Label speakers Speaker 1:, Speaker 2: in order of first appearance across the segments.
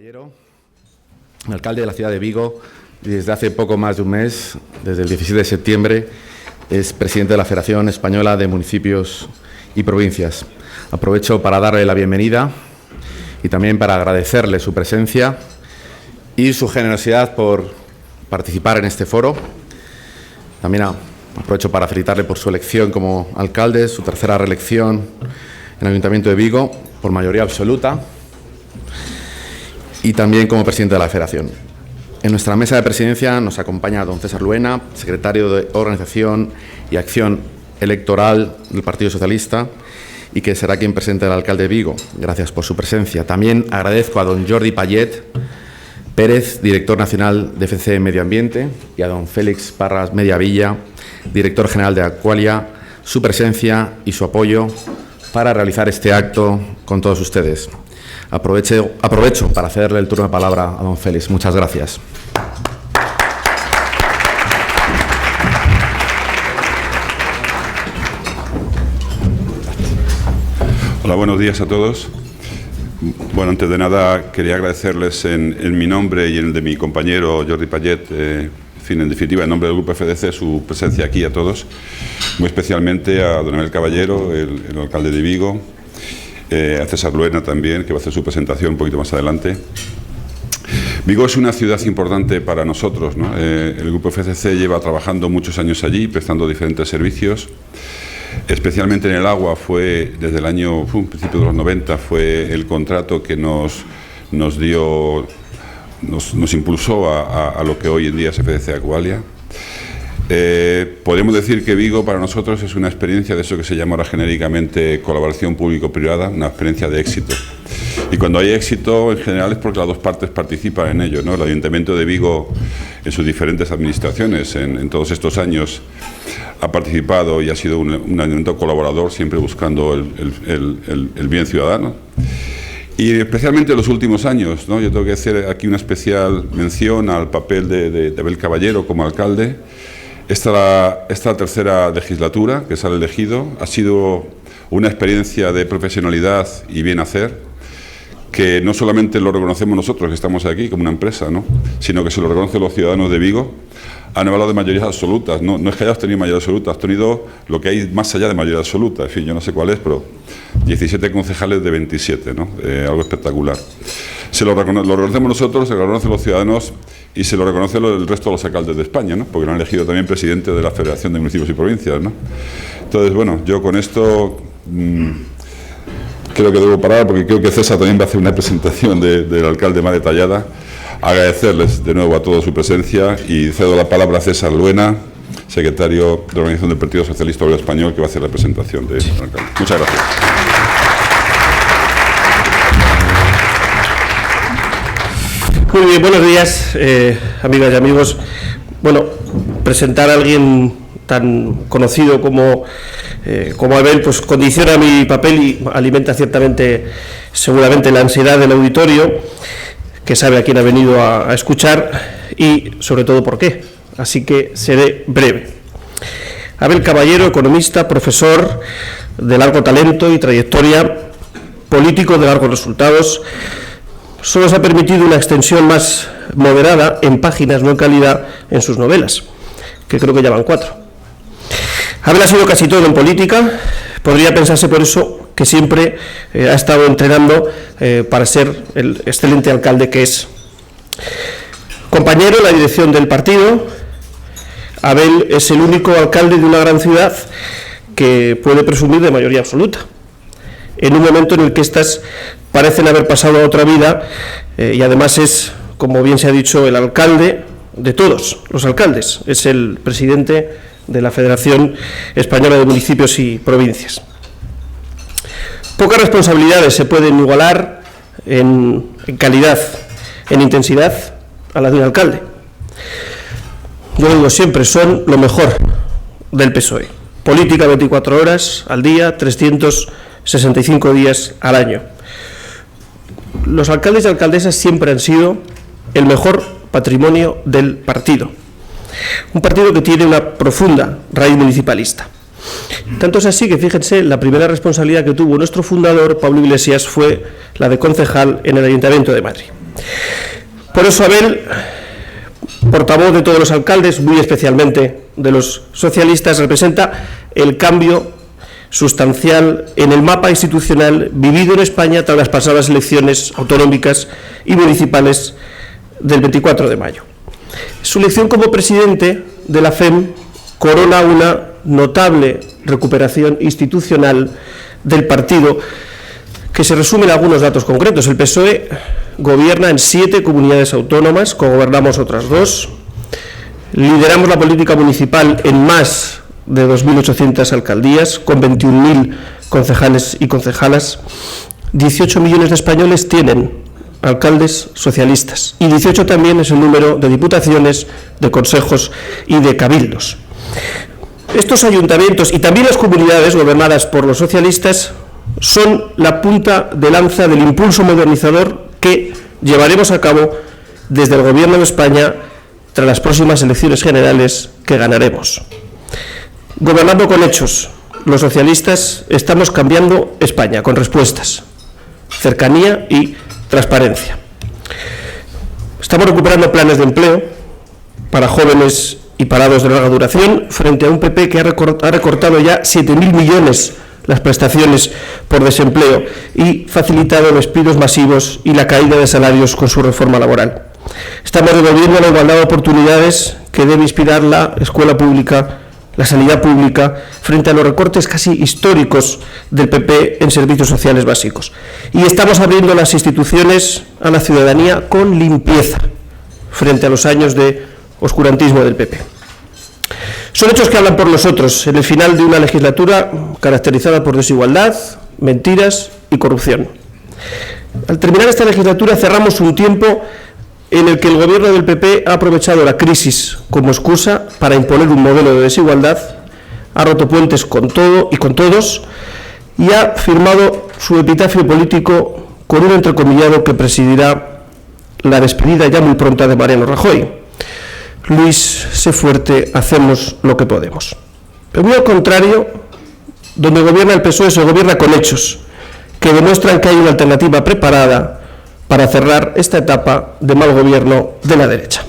Speaker 1: Caballero, alcalde de la ciudad de Vigo, y desde hace poco más de un mes, desde el 17 de septiembre, es presidente de la Federación Española de Municipios y Provincias. Aprovecho para darle la bienvenida y también para agradecerle su presencia y su generosidad por participar en este foro. También aprovecho para felicitarle por su elección como alcalde, su tercera reelección en el Ayuntamiento de Vigo por mayoría absoluta, y también como presidente de la Federación. En nuestra mesa de presidencia nos acompaña don César Luena, secretario de Organización y Acción Electoral del Partido Socialista, y que será quien presente al alcalde de Vigo. Gracias por su presencia. También agradezco a don Jordi Payet Pérez, director nacional de FC Medio Ambiente, y a don Félix Parras Mediavilla, director general de Aqualia, su presencia y su apoyo para realizar este acto con todos ustedes. Aprovecho para cederle el turno de palabra a don Félix. Muchas gracias.
Speaker 2: Hola, buenos días a todos. Bueno, antes de nada quería agradecerles en mi nombre y en el de mi compañero Jordi Payet, en definitiva, en nombre del Grupo FDC, su presencia aquí a todos, muy especialmente a don Abel Caballero, el alcalde de Vigo, a César Luena también, que va a hacer su presentación un poquito más adelante. Vigo es una ciudad importante para nosotros, ¿no? El Grupo FCC lleva trabajando muchos años allí, prestando diferentes servicios, especialmente en el agua. Fue desde el año, principio de los 90, fue el contrato que nos impulsó a lo que hoy en día es FDC Aqualia. Podemos decir que Vigo para nosotros es una experiencia de eso que se llama ahora genéricamente colaboración público-privada, una experiencia de éxito. Y cuando hay éxito, en general, es porque las dos partes participan en ello, ¿no? El Ayuntamiento de Vigo, en sus diferentes administraciones, en todos estos años, ha participado y ha sido un ayuntamiento colaborador, siempre buscando el bien ciudadano. Y especialmente en los últimos años, ¿no? Yo tengo que hacer aquí una especial mención al papel de Abel Caballero como alcalde. Esta tercera legislatura que sale elegido ha sido una experiencia de profesionalidad y bien hacer, que no solamente lo reconocemos nosotros que estamos aquí como una empresa, ¿no?, sino que se lo reconocen los ciudadanos de Vigo. Han hablado de mayorías absolutas, no es que hayas tenido mayoría absoluta, has tenido lo que hay más allá de mayoría absoluta, en fin, yo no sé cuál es, pero 17 concejales de 27, ¿no? Algo espectacular. Lo reconocemos nosotros, se lo reconocen los ciudadanos y se lo reconoce el resto de los alcaldes de España, ¿no?, porque lo han elegido también presidente de la Federación de Municipios y Provincias, ¿no? Entonces, bueno, yo con esto creo que debo parar, porque creo que César también va a hacer una presentación del alcalde más detallada. Agradecerles de nuevo a todos su presencia y cedo la palabra a César Luena, secretario de la Organización del Partido Socialista Obrero Español, que va a hacer la presentación del alcalde. Muchas gracias.
Speaker 3: Muy bien, buenos días, amigas y amigos. Bueno, presentar a alguien tan conocido como Abel, pues condiciona mi papel y alimenta seguramente la ansiedad del auditorio, que sabe a quién ha venido a escuchar y sobre todo por qué. Así que seré breve. Abel Caballero, economista, profesor de largo talento y trayectoria, político de largos resultados. Solo se ha permitido una extensión más moderada en páginas, no en calidad, en sus novelas, que creo que ya van 4. Abel ha sido casi todo en política. Podría pensarse por eso que siempre ha estado entrenando para ser el excelente alcalde que es. Compañero en la dirección del partido, Abel es el único alcalde de una gran ciudad que puede presumir de mayoría absoluta, en un momento en el que éstas parecen haber pasado a otra vida, y además es, como bien se ha dicho, el alcalde de todos los alcaldes, es el presidente de la Federación Española de Municipios y Provincias. Pocas responsabilidades se pueden igualar en calidad, en intensidad, a la de un alcalde. Yo lo digo siempre, son lo mejor del PSOE. Política 24 horas al día, 365 días al año. Los alcaldes y alcaldesas siempre han sido el mejor patrimonio del partido. Un partido que tiene una profunda raíz municipalista. Tanto es así que, fíjense, la primera responsabilidad que tuvo nuestro fundador, Pablo Iglesias, fue la de concejal en el Ayuntamiento de Madrid. Por eso Abel, portavoz de todos los alcaldes, muy especialmente de los socialistas, representa el cambio sustancial en el mapa institucional vivido en España tras las pasadas elecciones autonómicas y municipales del 24 de mayo. Su elección como presidente de la FEM corona una notable recuperación institucional del partido, que se resume en algunos datos concretos. El PSOE gobierna en 7 comunidades autónomas, cogobernamos otras 2, lideramos la política municipal en más de 2.800 alcaldías, con 21.000 concejales y concejalas. 18 millones de españoles tienen alcaldes socialistas y 18 también es el número de diputaciones, de consejos y de cabildos. Estos ayuntamientos y también las comunidades gobernadas por los socialistas son la punta de lanza del impulso modernizador que llevaremos a cabo desde el Gobierno de España tras las próximas elecciones generales que ganaremos. Gobernando con hechos, los socialistas estamos cambiando España con respuestas, cercanía y transparencia. Estamos recuperando planes de empleo para jóvenes y parados de larga duración frente a un PP que ha recortado ya 7.000 millones las prestaciones por desempleo y facilitado despidos masivos y la caída de salarios con su reforma laboral. Estamos devolviendo la igualdad de oportunidades que debe inspirar la escuela pública, la sanidad pública, frente a los recortes casi históricos del PP en servicios sociales básicos. Y estamos abriendo las instituciones a la ciudadanía con limpieza, frente a los años de oscurantismo del PP. Son hechos que hablan por nosotros en el final de una legislatura caracterizada por desigualdad, mentiras y corrupción. Al terminar esta legislatura cerramos un tiempo en el que el gobierno del PP ha aprovechado la crisis como excusa para imponer un modelo de desigualdad, ha roto puentes con todo y con todos y ha firmado su epitafio político con un entrecomillado que presidirá la despedida ya muy pronta de Mariano Rajoy. Luis, sé fuerte, hacemos lo que podemos. Pero muy al contrario, donde gobierna el PSOE se gobierna con hechos que demuestran que hay una alternativa preparada para cerrar esta etapa de mal gobierno de la derecha.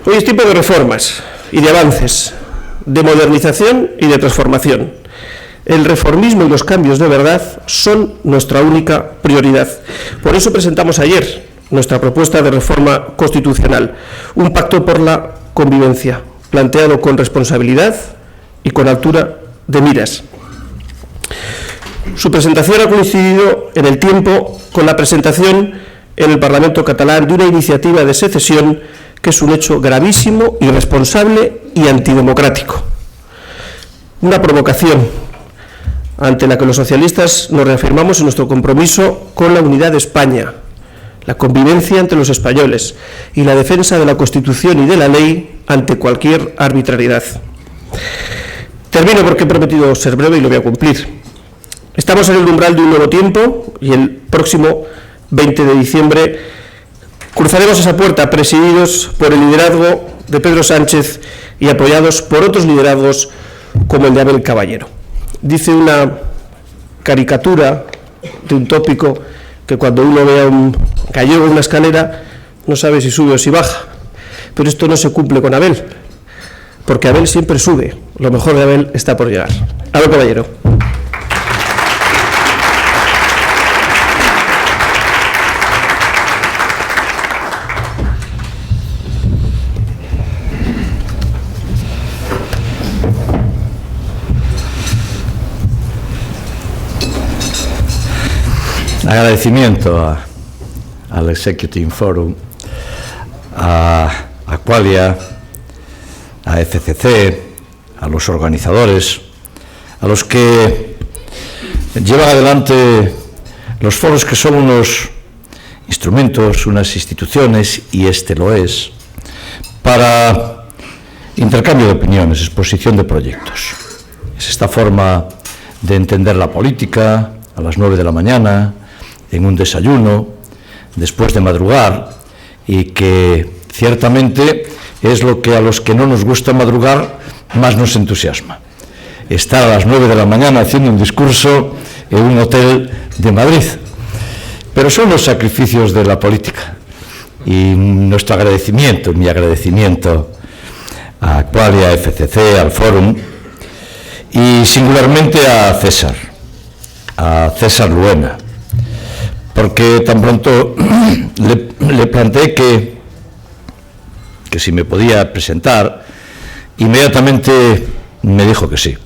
Speaker 3: Hoy es tiempo de reformas y de avances, de modernización y de transformación. El reformismo y los cambios de verdad son nuestra única prioridad. Por eso presentamos ayer nuestra propuesta de reforma constitucional, un pacto por la convivencia, planteado con responsabilidad y con altura de miras. Su presentación ha coincidido en el tiempo con la presentación en el Parlamento catalán de una iniciativa de secesión que es un hecho gravísimo, irresponsable y antidemocrático. Una provocación ante la que los socialistas nos reafirmamos en nuestro compromiso con la unidad de España, la convivencia entre los españoles y la defensa de la Constitución y de la ley ante cualquier arbitrariedad. Termino porque he prometido ser breve y lo voy a cumplir. Estamos en el umbral de un nuevo tiempo y el próximo 20 de diciembre cruzaremos esa puerta presididos por el liderazgo de Pedro Sánchez y apoyados por otros liderazgos como el de Abel Caballero. Dice una caricatura de un tópico que cuando uno ve a un gallego en una escalera no sabe si sube o si baja, pero esto no se cumple con Abel, porque Abel siempre sube, lo mejor de Abel está por llegar. Abel Caballero.
Speaker 4: Agradecimiento al Executive Forum, a Aqualia, a FCC, a los organizadores, a los que llevan adelante los foros, que son unos instrumentos, unas instituciones, y este lo es, para intercambio de opiniones, exposición de proyectos. Es esta forma de entender la política a las 9 de la mañana, en un desayuno, después de madrugar, y que ciertamente es lo que a los que no nos gusta madrugar más nos entusiasma. Estar a las 9 de la mañana haciendo un discurso en un hotel de Madrid. pero son los sacrificios de la política. Y nuestro agradecimiento, mi agradecimiento a Qualia, a FCC, al Fórum y singularmente a César Luena, porque tan pronto le planteé que si me podía presentar, inmediatamente me dijo que sí.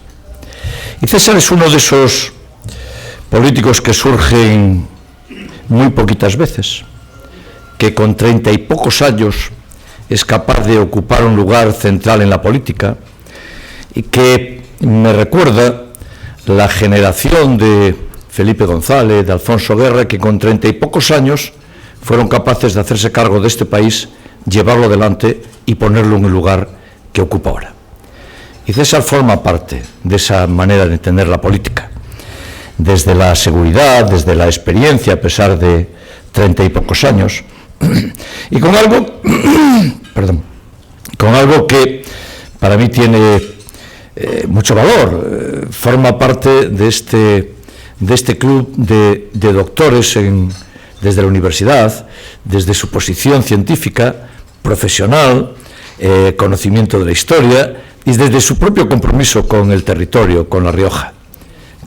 Speaker 4: Y César es uno de esos políticos que surgen muy poquitas veces, que con 30 y pocos años es capaz de ocupar un lugar central en la política y que me recuerda la generación de Felipe González, de Alfonso Guerra, que con 30 y pocos años fueron capaces de hacerse cargo de este país, llevarlo adelante y ponerlo en el lugar que ocupa ahora. Y César forma parte de esa manera de entender la política, desde la seguridad, desde la experiencia, a pesar de 30 y pocos años, y con algo, con algo que para mí tiene mucho valor. Forma parte de este club de doctores desde la universidad, desde su posición científica, profesional, conocimiento de la historia y desde su propio compromiso con el territorio, con La Rioja,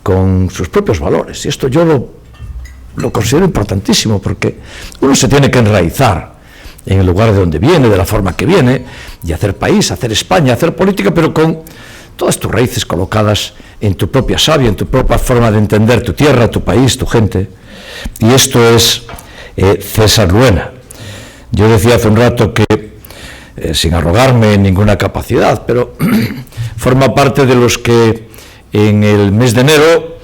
Speaker 4: con sus propios valores. Y esto yo lo considero importantísimo, porque uno se tiene que enraizar en el lugar de donde viene, de la forma que viene, y hacer país, hacer España, hacer política, pero con todas tus raíces colocadas en tu propia savia, en tu propia forma de entender tu tierra, tu país, tu gente. Y esto es César Luena. Yo decía hace un rato que, sin arrogarme ninguna capacidad, pero forma parte de los que en el mes de enero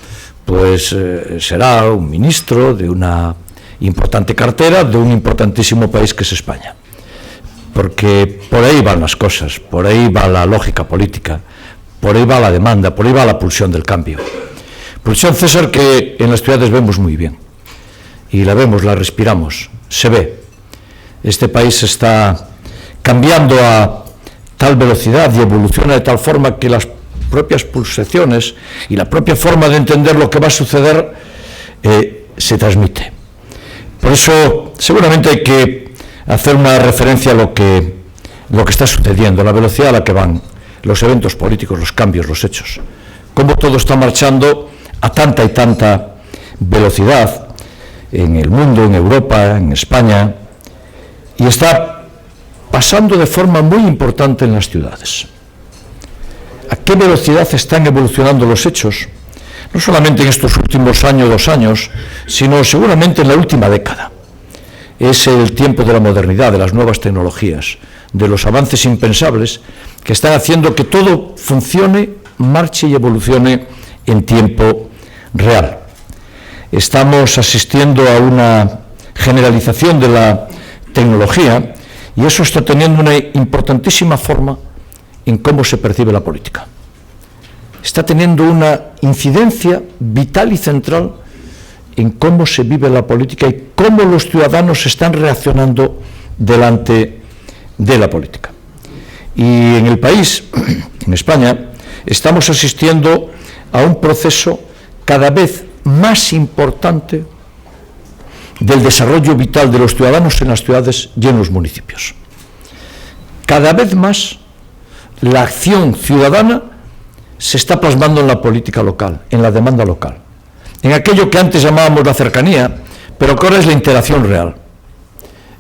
Speaker 4: pues será un ministro de una importante cartera de un importantísimo país que es España. Porque por ahí van las cosas, por ahí va la lógica política, por ahí va la demanda, por ahí va la pulsión del cambio. Pulsión, César, que en las ciudades vemos muy bien. Y la vemos, la respiramos, se ve. Este país está cambiando a tal velocidad y evoluciona de tal forma que las propias pulsaciones y la propia forma de entender lo que va a suceder se transmite. Por eso seguramente hay que hacer una referencia a lo que está sucediendo, la velocidad a la que van los eventos políticos, los cambios, los hechos, cómo todo está marchando a tanta y tanta velocidad en el mundo, en Europa, en España, y está pasando de forma muy importante en las ciudades. ¿A qué velocidad están evolucionando los hechos? No solamente en estos últimos años, 2 años, sino seguramente en la última década. Es el tiempo de la modernidad, de las nuevas tecnologías, de los avances impensables que están haciendo que todo funcione, marche y evolucione en tiempo real. Estamos asistiendo a una generalización de la tecnología y eso está teniendo una importantísima forma en cómo se percibe la política. Está teniendo una incidencia vital y central en cómo se vive la política y cómo los ciudadanos están reaccionando delante de la política. Y en el país, en España, estamos asistiendo a un proceso cada vez más importante del desarrollo vital de los ciudadanos en las ciudades y en los municipios. Cada vez más la acción ciudadana se está plasmando en la política local, en la demanda local, en aquello que antes llamábamos la cercanía, pero que ahora es la interacción real,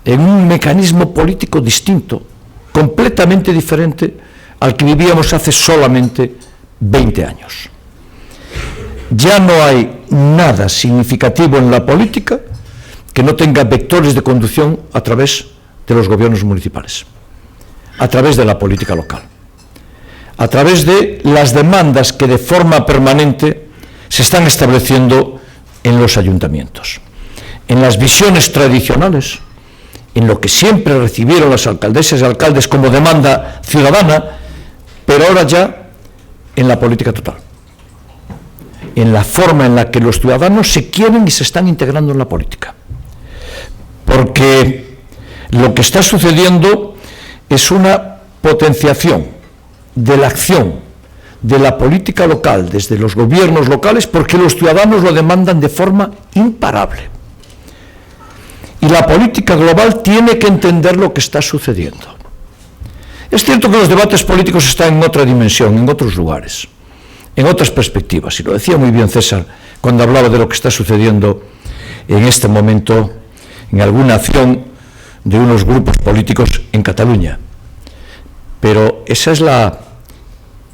Speaker 4: en un mecanismo político distinto, completamente diferente al que vivíamos hace solamente 20 años. Ya no hay nada significativo en la política que no tenga vectores de conducción a través de los gobiernos municipales, a través de la política local, a través de las demandas que de forma permanente se están estableciendo en los ayuntamientos, en las visiones tradicionales, en lo que siempre recibieron las alcaldesas y alcaldes como demanda ciudadana, pero ahora ya en la política total, en la forma en la que los ciudadanos se quieren y se están integrando en la política. Porque lo que está sucediendo es una potenciación de la acción de la política local desde los gobiernos locales, porque los ciudadanos lo demandan de forma imparable. y la política global tiene que entender lo que está sucediendo. Es cierto que los debates políticos están en otra dimensión, en otros lugares, en otras perspectivas, y lo decía muy bien César cuando hablaba de lo que está sucediendo en este momento en alguna acción de unos grupos políticos en Cataluña. Pero esa es la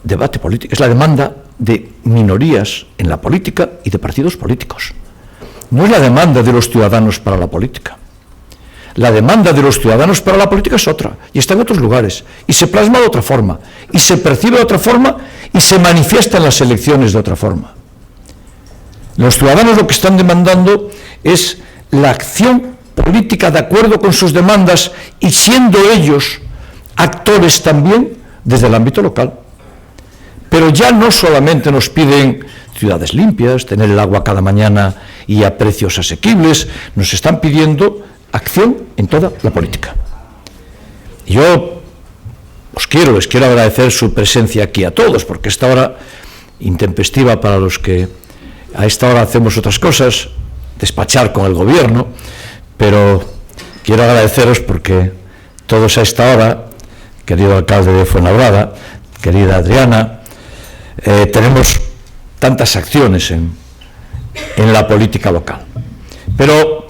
Speaker 4: debate político, es la demanda de minorías en la política y de partidos políticos. No es la demanda de los ciudadanos para la política. La demanda de los ciudadanos para la política es otra, y está en otros lugares, y se plasma de otra forma, y se percibe de otra forma, y se manifiesta en las elecciones de otra forma. Los ciudadanos lo que están demandando es la acción política de acuerdo con sus demandas, y siendo ellos actores también desde el ámbito local. Pero ya no solamente nos piden ciudades limpias, tener el agua cada mañana y a precios asequibles, nos están pidiendo acción en toda la política. Yo les quiero agradecer su presencia aquí a todos, porque esta hora intempestiva para los que a esta hora hacemos otras cosas, despachar con el gobierno, pero quiero agradeceros porque todos a esta hora, querido alcalde de Fuenlabrada, querida Adriana, tenemos tantas acciones en la política local. Pero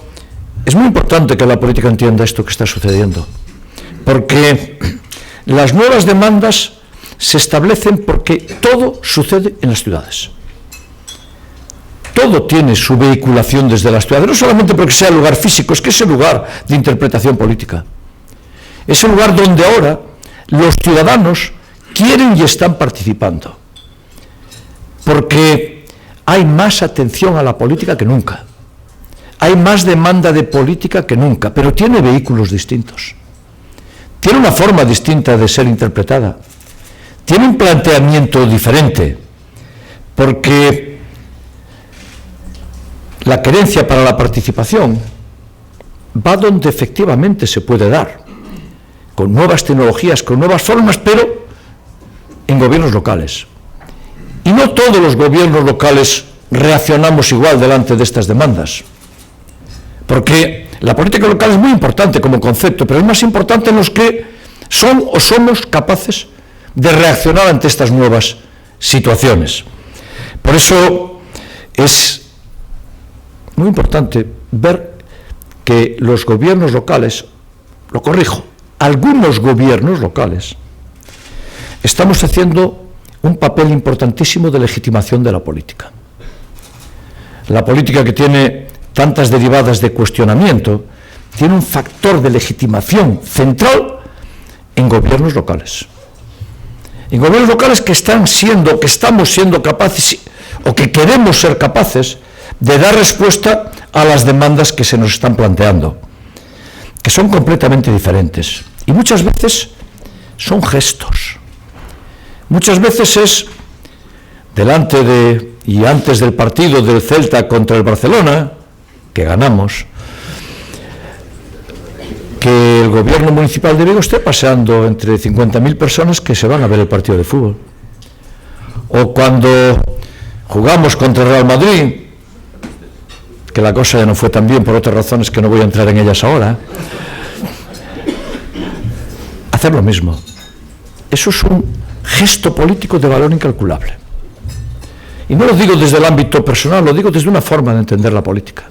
Speaker 4: es muy importante que la política entienda esto que está sucediendo, porque las nuevas demandas se establecen porque todo sucede en las ciudades. Todo tiene su vehiculación desde las ciudades, no solamente porque sea el lugar físico, es que es el lugar de interpretación política. Es el lugar donde ahora los ciudadanos quieren y están participando, porque hay más atención a la política que nunca. Hay más demanda de política que nunca, pero tiene vehículos distintos. Tiene una forma distinta de ser interpretada. Tiene un planteamiento diferente, porque la querencia para la participación va donde efectivamente se puede dar, con nuevas tecnologías, con nuevas formas, pero en gobiernos locales. Y no todos los gobiernos locales reaccionamos igual delante de estas demandas, porque la política local es muy importante como concepto, pero es más importante en los que son o somos capaces de reaccionar ante estas nuevas situaciones. Por eso es muy importante ver que los gobiernos locales, lo corrijo, algunos gobiernos locales, estamos haciendo un papel importantísimo de legitimación de la política. La política, que tiene tantas derivadas de cuestionamiento, tiene un factor de legitimación central en gobiernos locales. En gobiernos locales que estamos siendo capaces, o que queremos ser capaces, de dar respuesta a las demandas que se nos están planteando, que son completamente diferentes. Y muchas veces son gestos. Muchas veces es delante de y antes del partido del Celta contra el Barcelona, que ganamos, que el gobierno municipal de Vigo esté paseando entre 50.000 personas que se van a ver el partido de fútbol. O cuando jugamos contra el Real Madrid, que la cosa ya no fue tan bien por otras razones que no voy a entrar en ellas ahora, hacer lo mismo. Eso es un gesto político de valor incalculable. Y no lo digo desde el ámbito personal, lo digo desde una forma de entender la política,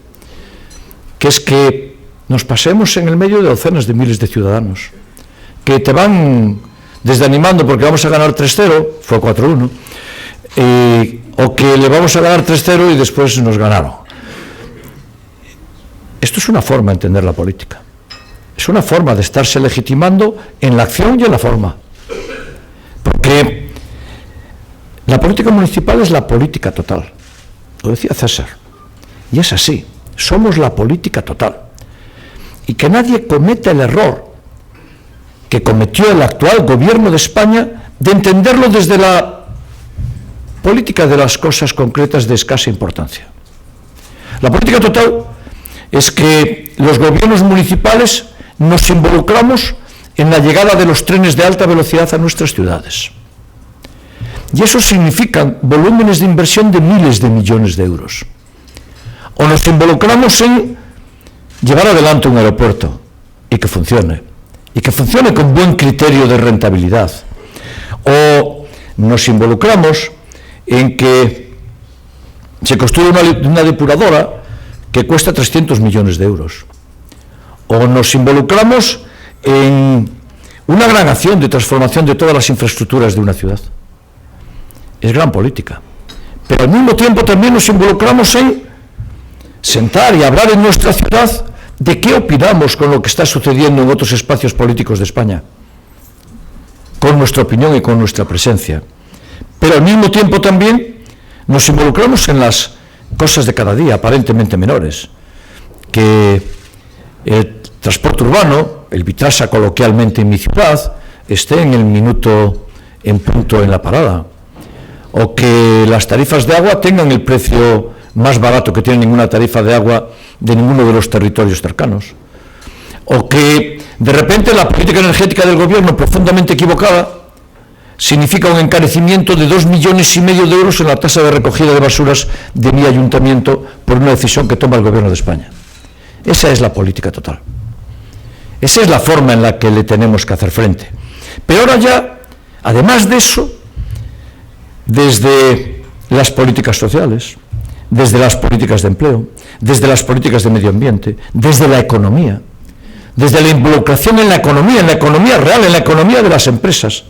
Speaker 4: que es que nos pasemos en el medio de docenas de miles de ciudadanos, que te van desde animando porque vamos a ganar 3-0, fue 4-1, o que le vamos a ganar 3-0 y después nos ganaron. Esto es una forma de entender la política. Es una forma de estarse legitimando en la acción y en la forma. Porque la política municipal es la política total. Lo decía César. Y es así. Somos la política total. Y que nadie cometa el error que cometió el actual gobierno de España de entenderlo desde la política de las cosas concretas de escasa importancia. La política total es que los gobiernos municipales nos involucramos en la llegada de los trenes de alta velocidad a nuestras ciudades. Y eso significa volúmenes de inversión de miles de millones de euros. O nos involucramos en llevar adelante un aeropuerto y que funcione con buen criterio de rentabilidad, o nos involucramos en que se construye una depuradora que cuesta 300 millones de euros, o nos involucramos en una gran acción de transformación de todas las infraestructuras de una ciudad. Es gran política, pero al mismo tiempo también nos involucramos en sentar y hablar en nuestra ciudad de qué opinamos con lo que está sucediendo en otros espacios políticos de España, con nuestra opinión y con nuestra presencia. Pero al mismo tiempo también nos involucramos en las cosas de cada día, aparentemente menores, que el transporte urbano, el Bitrasa coloquialmente en mi ciudad, esté en el minuto en punto en la parada, o que las tarifas de agua tengan el precio más barato que tiene ninguna tarifa de agua de ninguno de los territorios cercanos, o que de repente la política energética del gobierno, profundamente equivocada, significa un encarecimiento de 2,5 millones de euros en la tasa de recogida de basuras de mi ayuntamiento por una decisión que toma el gobierno de España. Esa es la política total. Esa es la forma en la que le tenemos que hacer frente. Pero ahora ya, además de eso, desde las políticas sociales, desde las políticas de empleo, desde las políticas de medio ambiente, desde la economía, desde la involucración en la economía real, en la economía de las empresas,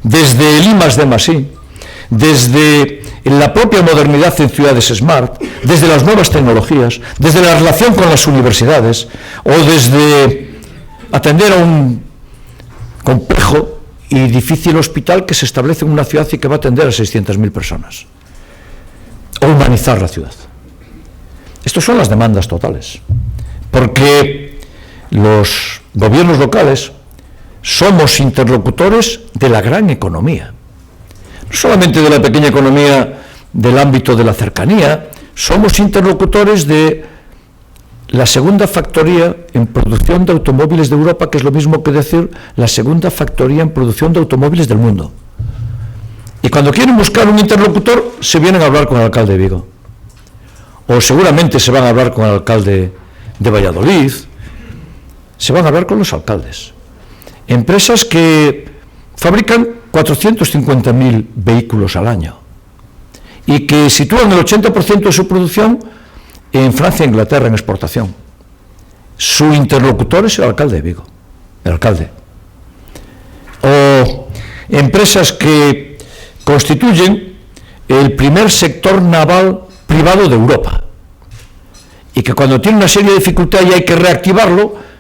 Speaker 4: desde el I+D+I, desde la propia modernidad en ciudades smart, desde las nuevas tecnologías, desde la relación con las universidades, o desde atender a un complejo y difícil hospital que se establece en una ciudad y que va a atender a 600.000 personas. O humanizar la ciudad. Estas son las demandas totales, porque los gobiernos locales somos interlocutores de la gran economía, no solamente de la pequeña economía del ámbito de la cercanía, somos interlocutores de la segunda factoría en producción de automóviles de Europa, que es lo mismo que decir la segunda factoría en producción de automóviles del mundo. Y cuando quieren buscar un interlocutor, se vienen a hablar con el alcalde de Vigo, o seguramente se van a hablar con el alcalde de Valladolid, se van a hablar con los alcaldes. Empresas que fabrican 450.000 vehículos al año y que sitúan el 80% de su producción en Francia e Inglaterra en exportación. Su interlocutor es el alcalde de Vigo, el alcalde. O empresas que constituyen el primer sector naval privado de Europa y que cuando tiene una serie de dificultades y hay que reactivarlo,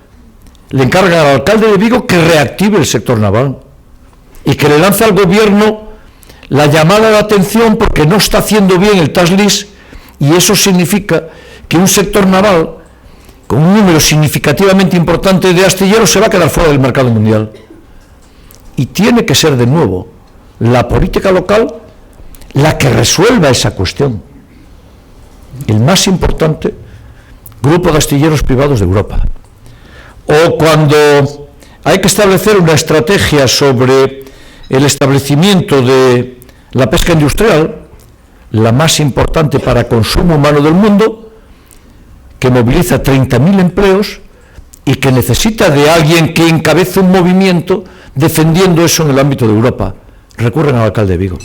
Speaker 4: le encargan al alcalde de Vigo que reactive el sector naval y que le lance al gobierno la llamada de atención porque no está haciendo bien el task list, y eso significa que un sector naval con un número significativamente importante de astilleros se va a quedar fuera del mercado mundial. Y tiene que ser de nuevo la política local la que resuelva esa cuestión. El más importante grupo de astilleros privados de Europa. O cuando hay que establecer una estrategia sobre el establecimiento de la pesca industrial, la más importante para consumo humano del mundo, que moviliza 30.000 empleos y que necesita de alguien que encabece un movimiento defendiendo eso en el ámbito de Europa. Recurren al alcalde de Vigo.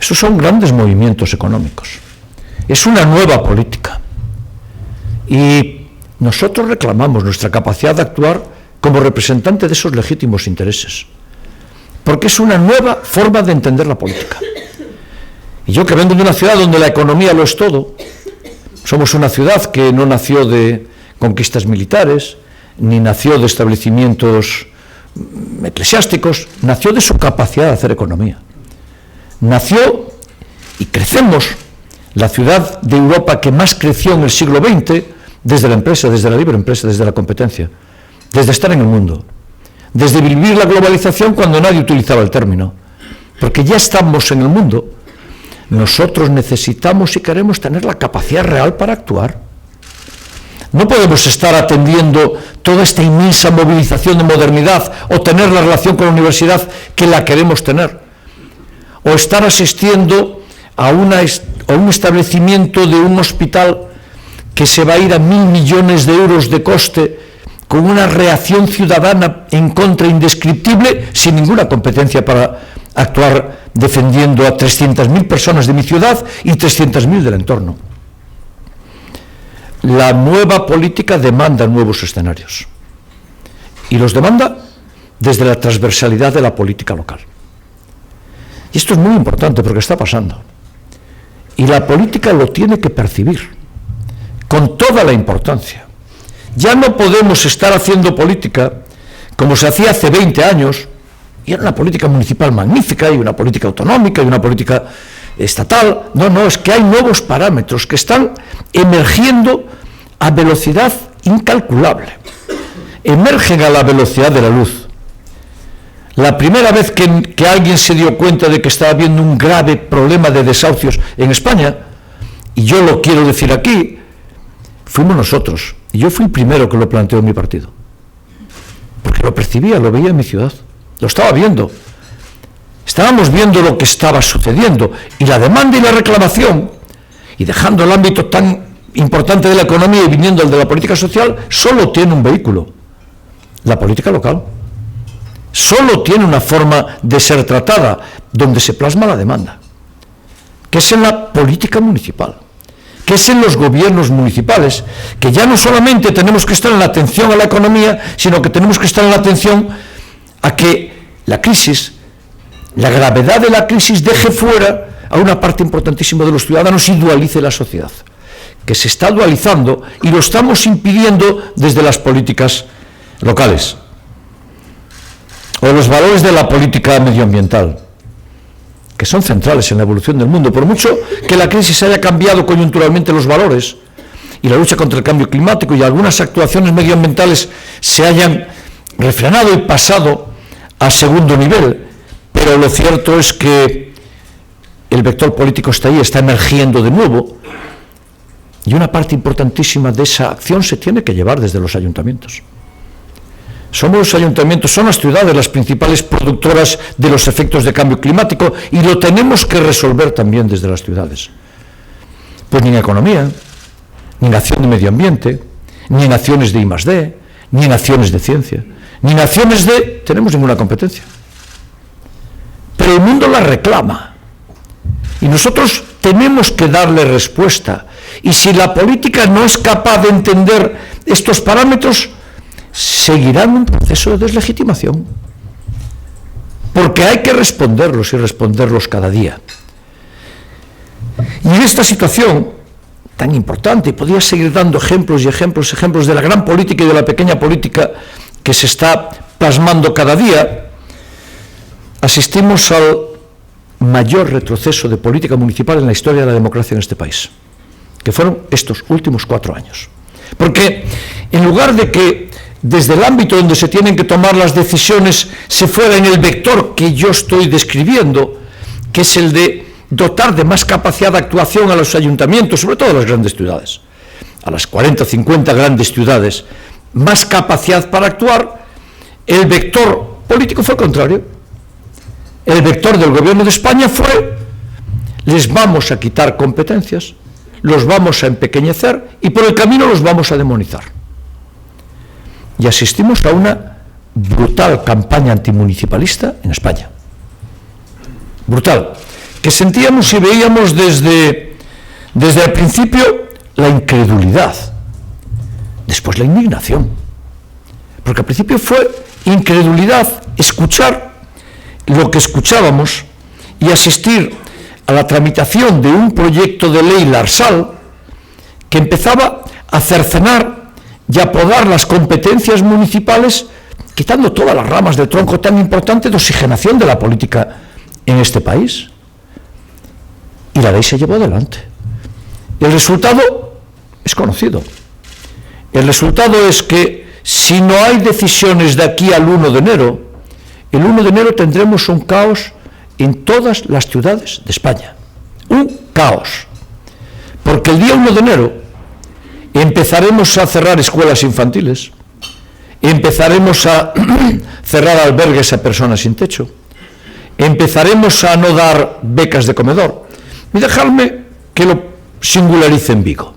Speaker 4: Esos son grandes movimientos económicos. Es una nueva política. Y nosotros reclamamos nuestra capacidad de actuar como representante de esos legítimos intereses, porque es una nueva forma de entender la política. Y yo, que vengo de una ciudad donde la economía lo es todo, somos una ciudad que no nació de conquistas militares, ni nació de establecimientos eclesiásticos, nació de su capacidad de hacer economía. Nació, y crecemos, la ciudad de Europa que más creció en el siglo XX, desde la empresa, desde la libre empresa, desde la competencia, desde estar en el mundo, desde vivir la globalización cuando nadie utilizaba el término, porque ya estamos en el mundo. Nosotros necesitamos y queremos tener la capacidad real para actuar. No podemos estar atendiendo toda esta inmensa movilización de modernidad o tener la relación con la universidad que la queremos tener, o estar asistiendo a un establecimiento de un hospital que se va a ir a 1.000 millones de euros de coste con una reacción ciudadana en contra indescriptible, sin ninguna competencia para actuar defendiendo a 300.000 personas de mi ciudad y 300.000 del entorno. La nueva política demanda nuevos escenarios y los demanda desde la transversalidad de la política local. Y esto es muy importante porque está pasando. Y la política lo tiene que percibir con toda la importancia. Ya no podemos estar haciendo política como se hacía hace 20 años, y era una política municipal magnífica, y una política autonómica, y una política estatal. No, es que hay nuevos parámetros que están emergiendo a velocidad incalculable. Emergen a la velocidad de la luz. La primera vez que alguien se dio cuenta de que estaba habiendo un grave problema de desahucios en España, y yo lo quiero decir aquí, fuimos nosotros. Y yo fui el primero que lo planteó en mi partido. Porque lo percibía, lo veía en mi ciudad. Lo estaba viendo. Estábamos viendo lo que estaba sucediendo. Y la demanda y la reclamación, y dejando el ámbito tan importante de la economía y viniendo al de la política social, solo tiene un vehículo: la política local. Solo tiene una forma de ser tratada, donde se plasma la demanda, que es en la política municipal, que es en los gobiernos municipales, que ya no solamente tenemos que estar en la atención a la economía, sino que tenemos que estar en la atención a que la crisis, la gravedad de la crisis, deje fuera a una parte importantísima de los ciudadanos y dualice la sociedad, que se está dualizando y lo estamos impidiendo desde las políticas locales. O los valores de la política medioambiental, que son centrales en la evolución del mundo. Por mucho que la crisis haya cambiado coyunturalmente los valores y la lucha contra el cambio climático y algunas actuaciones medioambientales se hayan refrenado y pasado a segundo nivel, pero lo cierto es que el vector político está ahí, está emergiendo de nuevo, y una parte importantísima de esa acción se tiene que llevar desde los ayuntamientos. Somos los ayuntamientos, son las ciudades las principales productoras de los efectos de cambio climático, y lo tenemos que resolver también desde las ciudades. Pues ni en economía, ni en acción de medio ambiente, ni en acciones de I+D, ni en acciones de ciencia, ni en acciones de... tenemos ninguna competencia. Pero el mundo la reclama, y nosotros tenemos que darle respuesta. Y si la política no es capaz de entender estos parámetros, seguirán un proceso de deslegitimación, porque hay que responderlos y responderlos cada día. Y en esta situación tan importante, y podría seguir dando ejemplos y ejemplos de la gran política y de la pequeña política que se está plasmando cada día, asistimos al mayor retroceso de política municipal en la historia de la democracia en este país, que fueron estos últimos 4 años. Porque en lugar de que desde el ámbito donde se tienen que tomar las decisiones se fuera en el vector que yo estoy describiendo, que es el de dotar de más capacidad de actuación a los ayuntamientos, sobre todo a las grandes ciudades, a las 40 o 50 grandes ciudades, más capacidad para actuar, el vector político fue el contrario. El vector del gobierno de España fue: les vamos a quitar competencias, los vamos a empequeñecer y por el camino los vamos a demonizar. Y asistimos a una brutal campaña antimunicipalista en España. Brutal. Que sentíamos y veíamos desde el principio la incredulidad, después la indignación. Porque al principio fue incredulidad escuchar lo que escuchábamos y asistir a la tramitación de un proyecto de ley Larsal que empezaba a cercenar y a podar las competencias municipales, quitando todas las ramas del tronco tan importante de oxigenación de la política en este país. Y la ley se llevó adelante. El resultado es conocido. El resultado es que si no hay decisiones de aquí al 1 de enero, el 1 de enero tendremos un caos en todas las ciudades de España. Un caos. Porque el día 1 de enero empezaremos a cerrar escuelas infantiles, empezaremos a cerrar albergues a personas sin techo, empezaremos a no dar becas de comedor. Y dejadme que lo singularice en Vigo.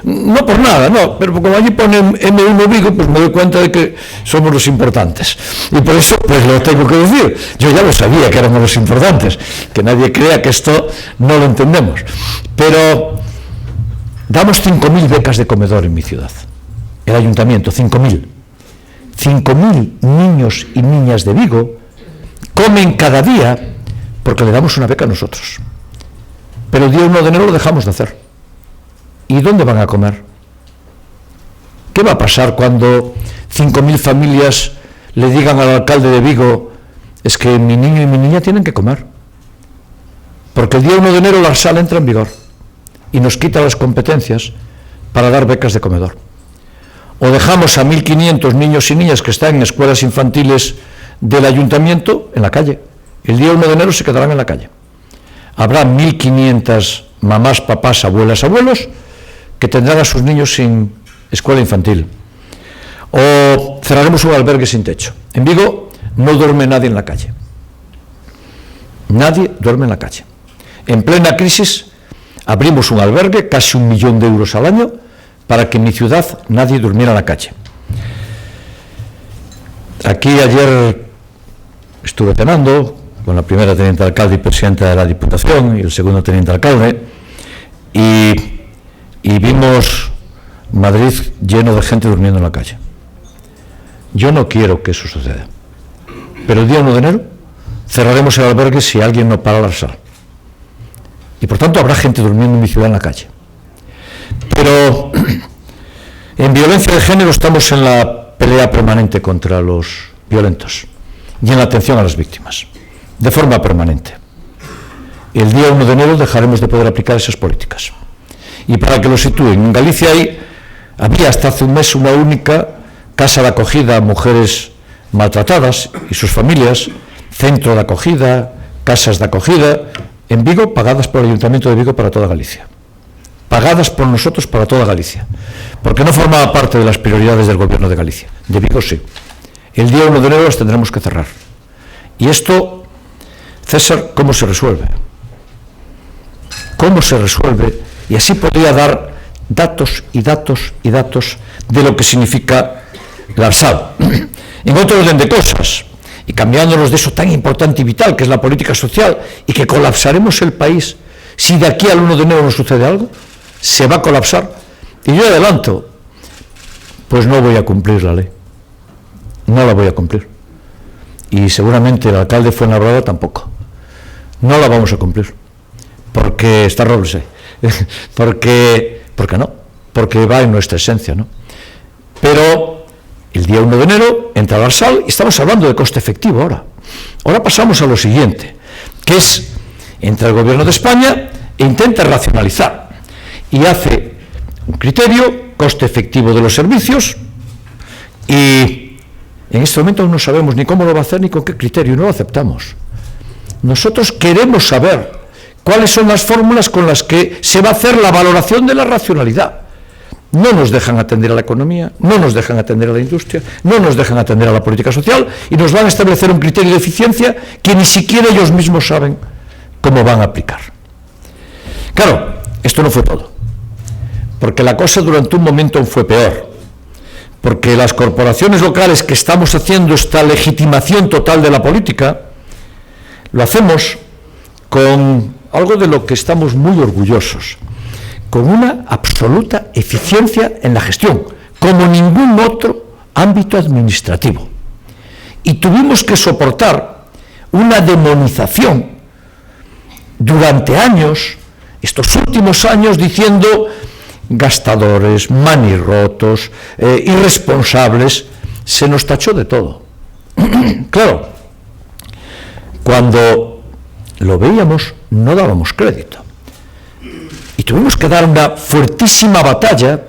Speaker 4: no por nada, no, pero como allí ponen M1 Vigo, pues me doy cuenta de que somos los importantes. Y por eso, pues lo tengo que decir. Yo ya lo sabía que éramos los importantes, que nadie crea que esto no lo entendemos. Pero damos 5.000 becas de comedor en mi ciudad. El ayuntamiento, 5.000. 5.000 niños y niñas de Vigo comen cada día porque le damos una beca a nosotros. Pero el día 1 de enero lo dejamos de hacer. ¿Y dónde van a comer? ¿Qué va a pasar cuando 5.000 familias le digan al alcalde de Vigo, es que mi niño y mi niña tienen que comer? Porque el día 1 de enero la ARSAL entra en vigor y nos quita las competencias para dar becas de comedor. O dejamos a 1.500 niños y niñas que están en escuelas infantiles del ayuntamiento en la calle. El día 1 de enero se quedarán en la calle. Habrá 1.500 mamás, papás, abuelas, abuelos que tendrán a sus niños sin escuela infantil. O cerraremos un albergue sin techo. En Vigo no duerme nadie en la calle. Nadie duerme en la calle. En plena crisis abrimos un albergue, casi 1 millón de euros al año, para que en mi ciudad nadie durmiera en la calle. Aquí ayer estuve cenando con la primera teniente de alcalde y presidenta de la Diputación y el segundo teniente de alcalde, y vimos Madrid lleno de gente durmiendo en la calle. Yo no quiero que eso suceda, pero el día 1 de enero cerraremos el albergue si alguien no para la ARSAL. Y por tanto habrá gente durmiendo en mi ciudad en la calle. Pero en violencia de género estamos en la pelea permanente contra los violentos y en la atención a las víctimas, de forma permanente. El día 1 de enero dejaremos de poder aplicar esas políticas. Y para que lo sitúen, en Galicia había hasta hace un mes una única casa de acogida a mujeres maltratadas y sus familias, centro de acogida, casas de acogida, en Vigo, pagadas por el Ayuntamiento de Vigo para toda Galicia. Pagadas por nosotros para toda Galicia, porque no formaba parte de las prioridades del Gobierno de Galicia. De Vigo sí. El día 1 de enero las tendremos que cerrar. Y esto, César, ¿cómo se resuelve? ¿Cómo se resuelve? Y así podría dar datos y datos y datos de lo que significa la ARSAL. En otro orden de cosas, y cambiándonos de eso tan importante y vital que es la política social, y que colapsaremos el país si de aquí al 1 de enero no sucede algo, se va a colapsar. Y yo adelanto, pues no voy a cumplir la ley. No la voy a cumplir. Y seguramente el alcalde Fuenlabrada tampoco. No la vamos a cumplir. Porque está Robles ahí. Porque no. Porque va en nuestra esencia, ¿no? Pero el día 1 de enero entra la ARSAL y estamos hablando de coste efectivo ahora. Ahora pasamos a lo siguiente, que es, entra el Gobierno de España e intenta racionalizar y hace un criterio, coste efectivo de los servicios, y en este momento aún no sabemos ni cómo lo va a hacer ni con qué criterio, y no lo aceptamos. Nosotros queremos saber cuáles son las fórmulas con las que se va a hacer la valoración de la racionalidad. No nos dejan atender a la economía, no nos dejan atender a la industria, no nos dejan atender a la política social, y nos van a establecer un criterio de eficiencia que ni siquiera ellos mismos saben cómo van a aplicar. Claro, esto no fue todo, porque la cosa durante un momento fue peor, porque las corporaciones locales que estamos haciendo esta legitimación total de la política, lo hacemos con algo de lo que estamos muy orgullosos, con una absoluta eficiencia en la gestión, como ningún otro ámbito administrativo. Y tuvimos que soportar una demonización durante años, estos últimos años, diciendo gastadores, manirrotos, irresponsables. Se nos tachó de todo. Claro, cuando lo veíamos no dábamos crédito. Y tuvimos que dar una fuertísima batalla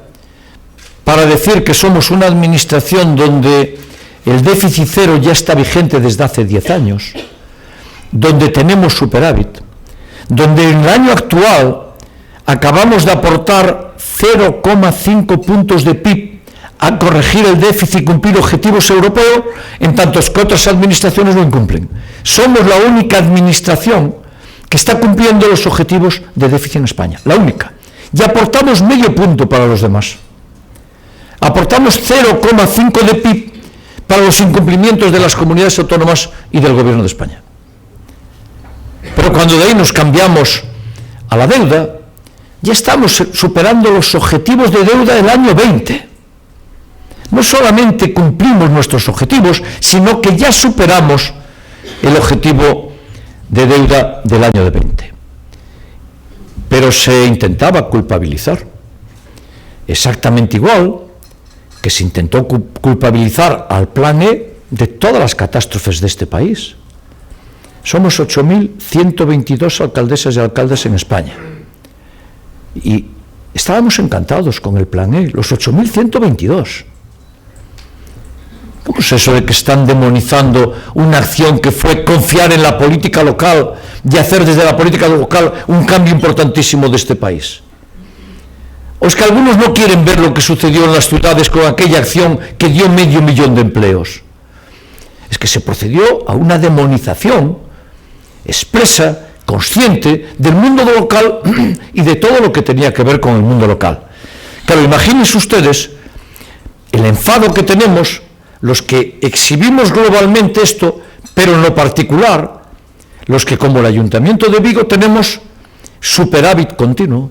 Speaker 4: para decir que somos una administración donde el déficit cero ya está vigente desde hace 10 años, donde tenemos superávit, donde en el año actual acabamos de aportar 0,5 puntos de PIB a corregir el déficit y cumplir objetivos europeos, en tanto que otras administraciones lo incumplen. Somos la única administración que está cumpliendo los objetivos de déficit en España, la única. y aportamos medio punto para los demás. Aportamos 0,5 de PIB para los incumplimientos de las comunidades autónomas y del Gobierno de España. Pero cuando de ahí nos cambiamos a la deuda, ya estamos superando los objetivos de deuda del año 20. No solamente cumplimos nuestros objetivos, sino que ya superamos el objetivo de deuda del año 20. Pero se intentaba culpabilizar, exactamente igual que se intentó culpabilizar al Plan E de todas las catástrofes de este país. Somos 8.122 alcaldesas y alcaldes en España. Y estábamos encantados con el Plan E, los 8.122. ¿Cómo es eso de que están demonizando una acción que fue confiar en la política local y hacer desde la política local un cambio importantísimo de este país? ¿O es que algunos no quieren ver lo que sucedió en las ciudades con aquella acción que dio 500.000 de empleos? Es que se procedió a una demonización expresa, consciente, del mundo local y de todo lo que tenía que ver con el mundo local. Claro, imagínense ustedes el enfado que tenemos los que exhibimos globalmente esto, pero en lo particular, los que como el Ayuntamiento de Vigo tenemos superávit continuo.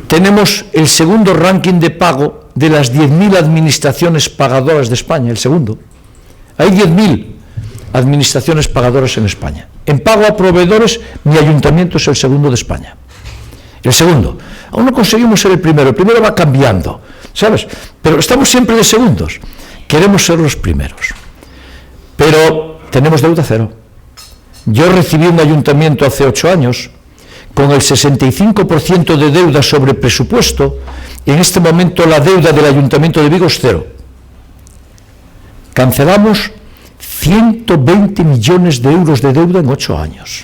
Speaker 4: Tenemos el segundo ranking de pago de las 10.000 administraciones pagadoras de España, el segundo. Hay 10.000 administraciones pagadoras en España. En pago a proveedores, mi ayuntamiento es el segundo de España. El segundo. Aún no conseguimos ser el primero va cambiando, ¿sabes? Pero estamos siempre de segundos. Queremos ser los primeros. Pero tenemos deuda cero. Yo recibí un ayuntamiento hace 8 años con el 65% de deuda sobre presupuesto. En este momento la deuda del Ayuntamiento de Vigo es cero. Cancelamos 120 millones de euros de deuda en 8 años.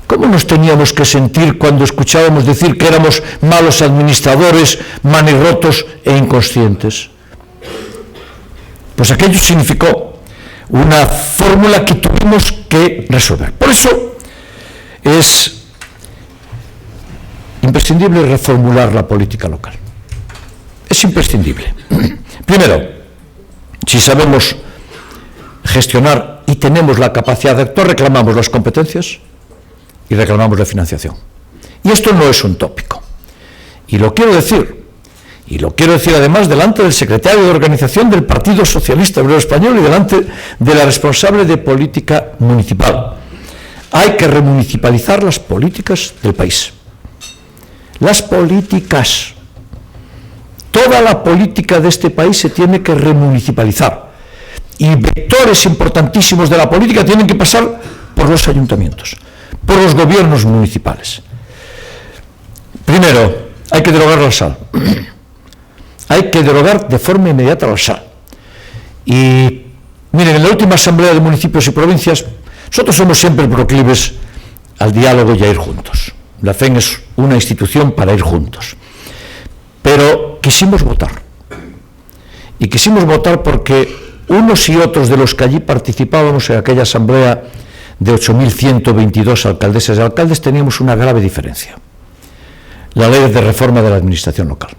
Speaker 4: ¿Cómo nos teníamos que sentir cuando escuchábamos decir que éramos malos administradores, manirrotos e inconscientes? Pues aquello significó una fórmula que tuvimos que resolver. Por eso es imprescindible reformular la política local. Es imprescindible. Primero, si sabemos gestionar y tenemos la capacidad de actuar, reclamamos las competencias y reclamamos la financiación. Y esto no es un tópico. Y lo quiero decir además delante del secretario de organización del Partido Socialista Obrero Español y delante de la responsable de política municipal. Hay que remunicipalizar las políticas del país. Las políticas. Toda la política de este país se tiene que remunicipalizar. Y vectores importantísimos de la política tienen que pasar por los ayuntamientos, por los gobiernos municipales. Primero, hay que derogar la SAL. Hay que derogar de forma inmediata la SAL. Y miren, en la última Asamblea de Municipios y Provincias, nosotros somos siempre proclives al diálogo y a ir juntos. La FEN es una institución para ir juntos. Pero quisimos votar. Y quisimos votar porque unos y otros de los que allí participábamos en aquella asamblea de 8.122 alcaldesas y alcaldes teníamos una grave diferencia. La ley de reforma de la administración local.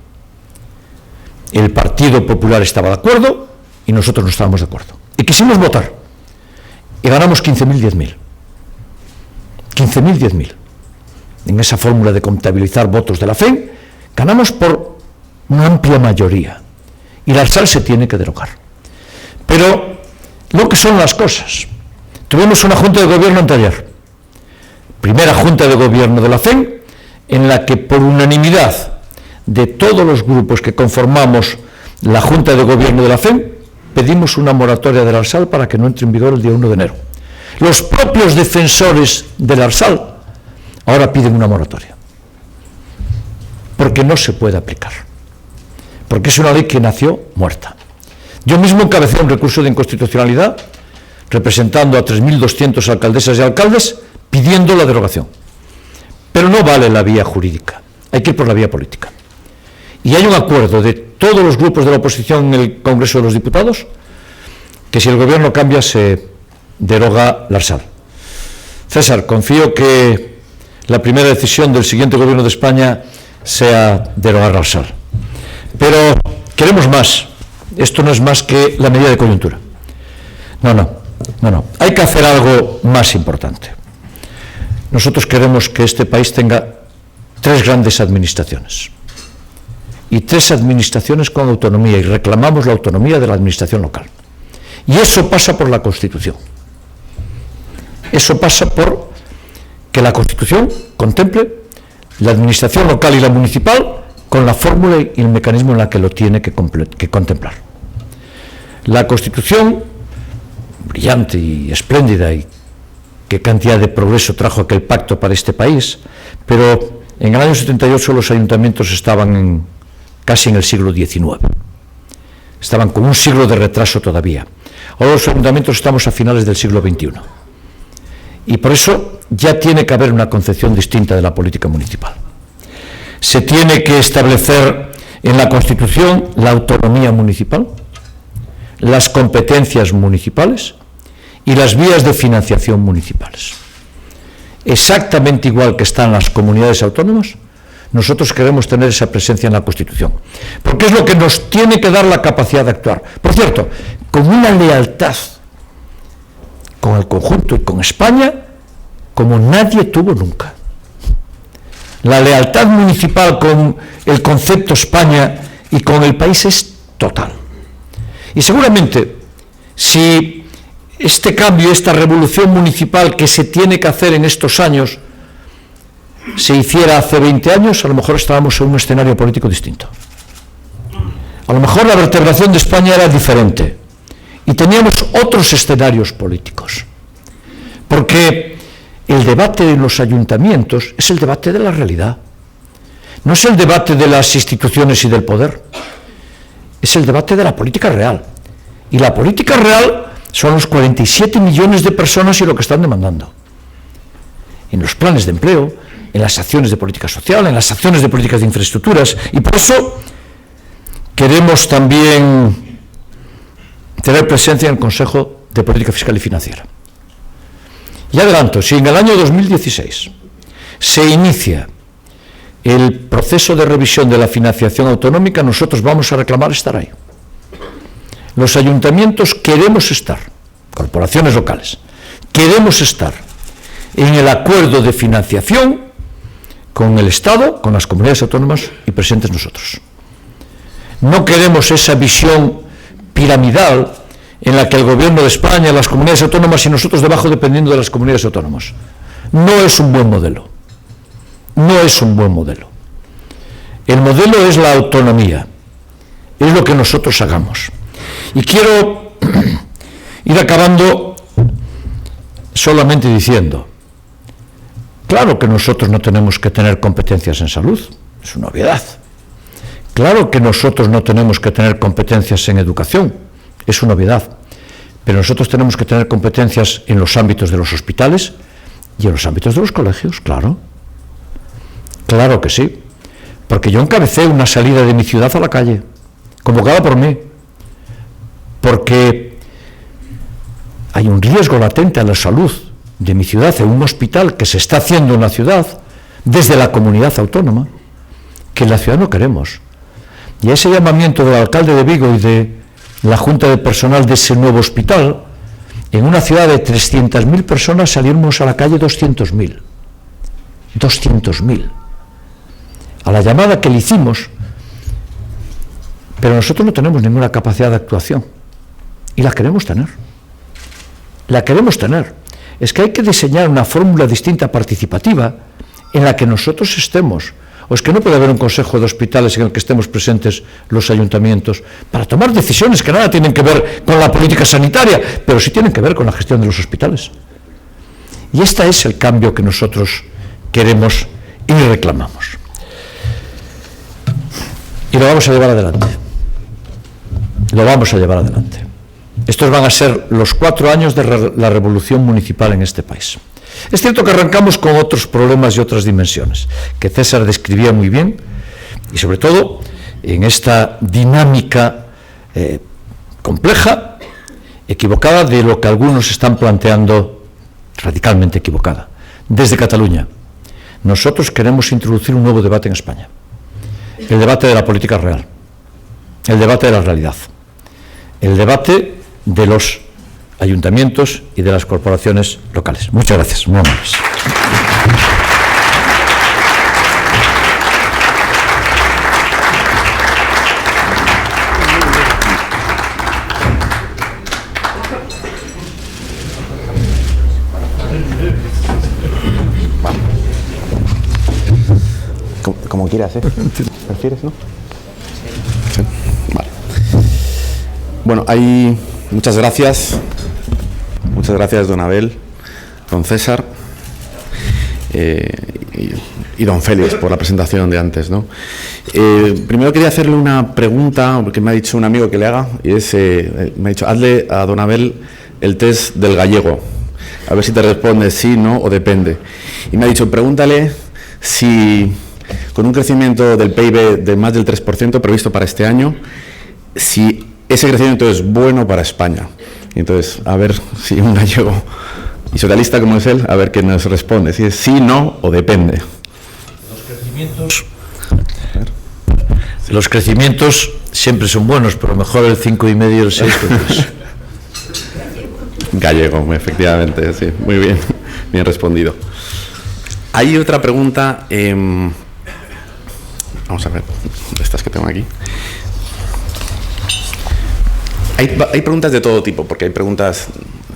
Speaker 4: El Partido Popular estaba de acuerdo y nosotros no estábamos de acuerdo. Y quisimos votar. Y ganamos 15.000, 10.000. 15.000, 10.000. En esa fórmula de contabilizar votos de la FEN, ganamos por una amplia mayoría. Y la ARSAL se tiene que derogar. Pero lo que son las cosas. Tuvimos una Junta de Gobierno anteayer. Primera Junta de Gobierno de la FEN, en la que por unanimidad de todos los grupos que conformamos la Junta de Gobierno de la FEN, pedimos una moratoria del ARSAL para que no entre en vigor el día 1 de enero. Los propios defensores del ARSAL ahora piden una moratoria. Porque no se puede aplicar. Porque es una ley que nació muerta. Yo mismo encabecé un recurso de inconstitucionalidad representando a 3.200 alcaldesas y alcaldes pidiendo la derogación. Pero no vale la vía jurídica, hay que ir por la vía política. Y hay un acuerdo de todos los grupos de la oposición en el Congreso de los Diputados que si el gobierno cambia se deroga la ARSAL. César, confío que la primera decisión del siguiente gobierno de España sea derogar la sal. Pero queremos más. Esto no es más que la medida de coyuntura. No. Hay que hacer algo más importante. Nosotros queremos que este país tenga 3 grandes administraciones. Y 3 administraciones con autonomía. Y reclamamos la autonomía de la administración local. Y eso pasa por la Constitución. Eso pasa por que la Constitución contemple la administración local y la municipal con la fórmula y el mecanismo en la que lo tiene que contemplar. La Constitución, brillante y espléndida, y qué cantidad de progreso trajo aquel pacto para este país, pero en el año 78 los ayuntamientos estaban casi en el siglo XIX. Estaban con un siglo de retraso todavía. Ahora los ayuntamientos estamos a finales del siglo XXI. Y por eso ya tiene que haber una concepción distinta de la política municipal. Se tiene que establecer en la Constitución la autonomía municipal, las competencias municipales y las vías de financiación municipales. Exactamente igual que están las comunidades autónomas, nosotros queremos tener esa presencia en la Constitución, porque es lo que nos tiene que dar la capacidad de actuar. Por cierto, con una lealtad con el conjunto y con España como nadie tuvo nunca. La lealtad municipal con el concepto España y con el país es total. Y seguramente, si este cambio, esta revolución municipal que se tiene que hacer en estos años, se hiciera hace 20 años, a lo mejor estábamos en un escenario político distinto. A lo mejor la vertebración de España era diferente y teníamos otros escenarios políticos. Porque el debate en los ayuntamientos es el debate de la realidad. No es el debate de las instituciones y del poder. Es el debate de la política real. Y la política real son los 47 millones de personas y lo que están demandando. En los planes de empleo, en las acciones de política social, en las acciones de políticas de infraestructuras. Y por eso queremos también tener presencia en el Consejo de Política Fiscal y Financiera. Y adelanto, si en el año 2016 se inicia el proceso de revisión de la financiación autonómica, nosotros vamos a reclamar estar ahí. Los ayuntamientos queremos estar, corporaciones locales, queremos estar en el acuerdo de financiación con el Estado, con las comunidades autónomas y presentes nosotros. No queremos esa visión piramidal en la que el gobierno de España, las comunidades autónomas y nosotros debajo dependiendo de las comunidades autónomas. No es un buen modelo. No es un buen modelo. El modelo es la autonomía. Es lo que nosotros hagamos. Y quiero ir acabando solamente diciendo, claro que nosotros no tenemos que tener competencias en salud, es una obviedad. Claro que nosotros no tenemos que tener competencias en educación, es una obviedad, pero nosotros tenemos que tener competencias en los ámbitos de los hospitales y en los ámbitos de los colegios, claro. Claro que sí, porque yo encabecé una salida de mi ciudad a la calle, convocada por mí, porque hay un riesgo latente a la salud de mi ciudad en un hospital que se está haciendo en la ciudad desde la comunidad autónoma, que en la ciudad no queremos. Y ese llamamiento del alcalde de Vigo y de la Junta de Personal de ese nuevo hospital, en una ciudad de 300.000 personas salimos a la calle 200.000. 200.000. A la llamada que le hicimos, pero nosotros no tenemos ninguna capacidad de actuación. Y la queremos tener. La queremos tener. Es que hay que diseñar una fórmula distinta participativa en la que nosotros estemos. O es que no puede haber un consejo de hospitales en el que estemos presentes los ayuntamientos para tomar decisiones que nada tienen que ver con la política sanitaria, pero sí tienen que ver con la gestión de los hospitales. Y este es el cambio que nosotros queremos y reclamamos. Y lo vamos a llevar adelante. Lo vamos a llevar adelante. Estos van a ser los 4 años de la revolución municipal en este país. Es cierto que arrancamos con otros problemas y otras dimensiones, que César describía muy bien, y sobre todo en esta dinámica compleja, equivocada, de lo que algunos están planteando radicalmente equivocada, desde Cataluña, nosotros queremos introducir un nuevo debate en España. El debate de la política real, el debate de la realidad, el debate de los ayuntamientos y de las corporaciones locales. Muchas gracias. Muy amables.
Speaker 1: Como quieras, ¿eh? ¿Prefieres, no? Sí. Vale. Bueno, muchas gracias. Muchas gracias, don Abel, don César y don Félix por la presentación de antes, ¿no? Primero quería hacerle una pregunta, porque me ha dicho un amigo que le haga, y es, me ha dicho, hazle a don Abel el test del gallego, a ver si te responde sí, no o depende. Y me ha dicho, pregúntale si con un crecimiento del PIB de más del 3% previsto para este año, si ese crecimiento es bueno para España. Y entonces, a ver si un gallego y socialista como es él, a ver qué nos responde, si es sí, no o depende.
Speaker 4: Los crecimientos siempre son buenos, pero mejor el 5,5 y el 6 que el 3.
Speaker 1: Gallego, efectivamente, sí, muy bien, bien respondido. Hay otra pregunta, vamos a ver, estas que tengo aquí. Hay preguntas de todo tipo, porque hay preguntas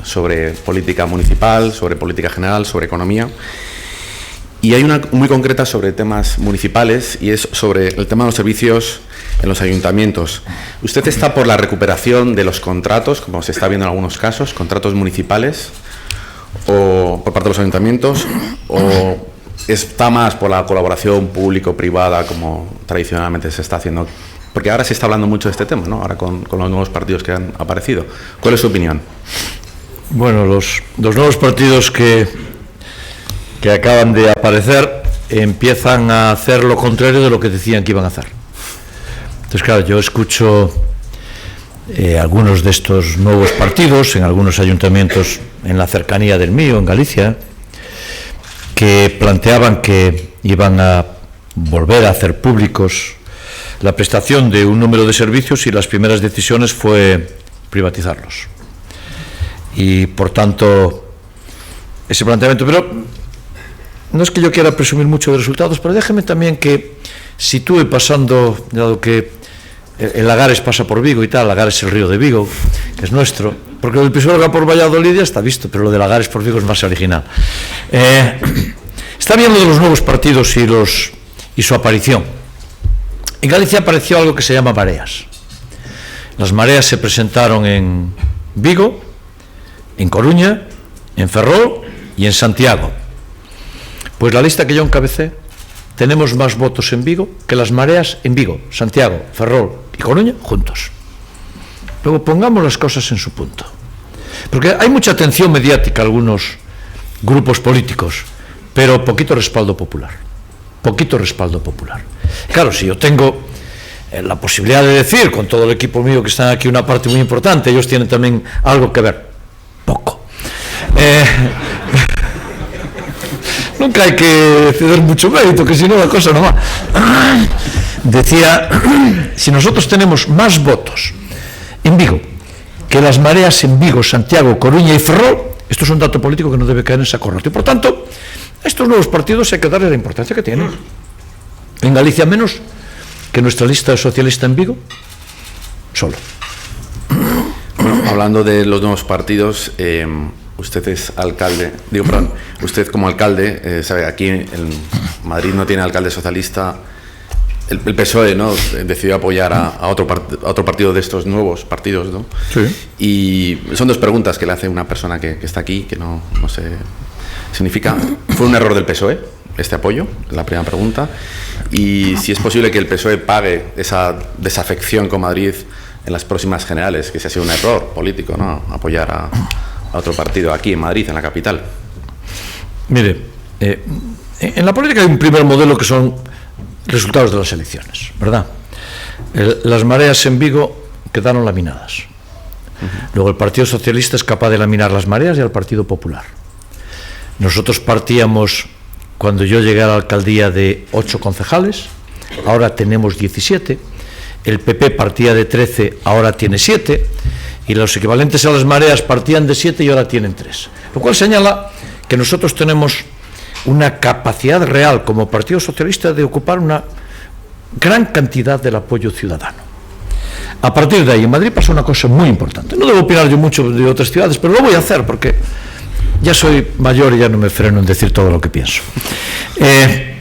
Speaker 1: sobre política municipal, sobre política general, sobre economía, y hay una muy concreta sobre temas municipales, y es sobre el tema de los servicios en los ayuntamientos. ¿Usted está por la recuperación de los contratos, como se está viendo en algunos casos, contratos municipales, o por parte de los ayuntamientos, o está más por la colaboración público-privada, como tradicionalmente se está haciendo? Porque ahora se está hablando mucho de este tema, ¿no? Ahora con los nuevos partidos que han aparecido. ¿Cuál es su opinión?
Speaker 4: Bueno, los nuevos partidos que acaban de aparecer empiezan a hacer lo contrario de lo que decían que iban a hacer. Entonces, claro, yo escucho algunos de estos nuevos partidos en algunos ayuntamientos en la cercanía del mío, en Galicia, que planteaban que iban a volver a hacer públicos la prestación de un número de servicios, y las primeras decisiones fue privatizarlos. Y por tanto, ese planteamiento, pero no es que yo quiera presumir mucho de resultados, pero déjeme también que sitúe pasando, dado que el Lagares pasa por Vigo y tal, Lagares es el río de Vigo, que es nuestro, porque lo del Pisuerga por Valladolid ya está visto, pero lo de Lagares por Vigo es más original. Está bien lo de los nuevos partidos y su aparición. En Galicia apareció algo que se llama mareas. Las mareas se presentaron en Vigo, en Coruña, en Ferrol y en Santiago. Pues la lista que yo encabecé, tenemos más votos en Vigo que las mareas en Vigo, Santiago, Ferrol y Coruña juntos. Luego pongamos las cosas en su punto. Porque hay mucha atención mediática a algunos grupos políticos, pero poquito respaldo popular. Poquito respaldo popular. Claro, si yo tengo la posibilidad de decir, con todo el equipo mío que están aquí, una parte muy importante, ellos tienen también algo que ver. Poco. Nunca hay que ceder mucho mérito, que si no la cosa no va. Decía, si nosotros tenemos más votos en Vigo que las mareas en Vigo, Santiago, Coruña y Ferrol, esto es un dato político que no debe caer en saco roto. Y por tanto, a estos nuevos partidos hay que darle la importancia que tienen. En Galicia menos que nuestra lista socialista en Vigo, solo.
Speaker 1: Bueno, hablando de los nuevos partidos, usted es alcalde, usted como alcalde, sabe, aquí en Madrid no tiene alcalde socialista, el PSOE, ¿no?, decidió apoyar a otro partido de estos nuevos partidos, ¿no?
Speaker 4: Sí.
Speaker 1: Y son dos preguntas que le hace una persona que está aquí, que no sé, significa, ¿fue un error del PSOE este apoyo? La primera pregunta. Y si es posible que el PSOE pague esa desafección con Madrid en las próximas generales, que si ha sido un error político, ¿no?, apoyar a otro partido aquí en Madrid, en la capital.
Speaker 4: Mire, en la política hay un primer modelo que son resultados de las elecciones, ¿verdad? Las mareas en Vigo quedaron laminadas. Luego el Partido Socialista es capaz de laminar las mareas y al Partido Popular. Nosotros partíamos cuando yo llegué a la alcaldía de 8 concejales, ahora tenemos 17, el PP partía de 13, ahora tiene 7, y los equivalentes a las mareas partían de 7 y ahora tienen 3. Lo cual señala que nosotros tenemos una capacidad real como Partido Socialista de ocupar una gran cantidad del apoyo ciudadano. A partir de ahí, en Madrid pasa una cosa muy importante. No debo opinar yo mucho de otras ciudades, pero lo voy a hacer porque ya soy mayor y ya no me freno en decir todo lo que pienso. En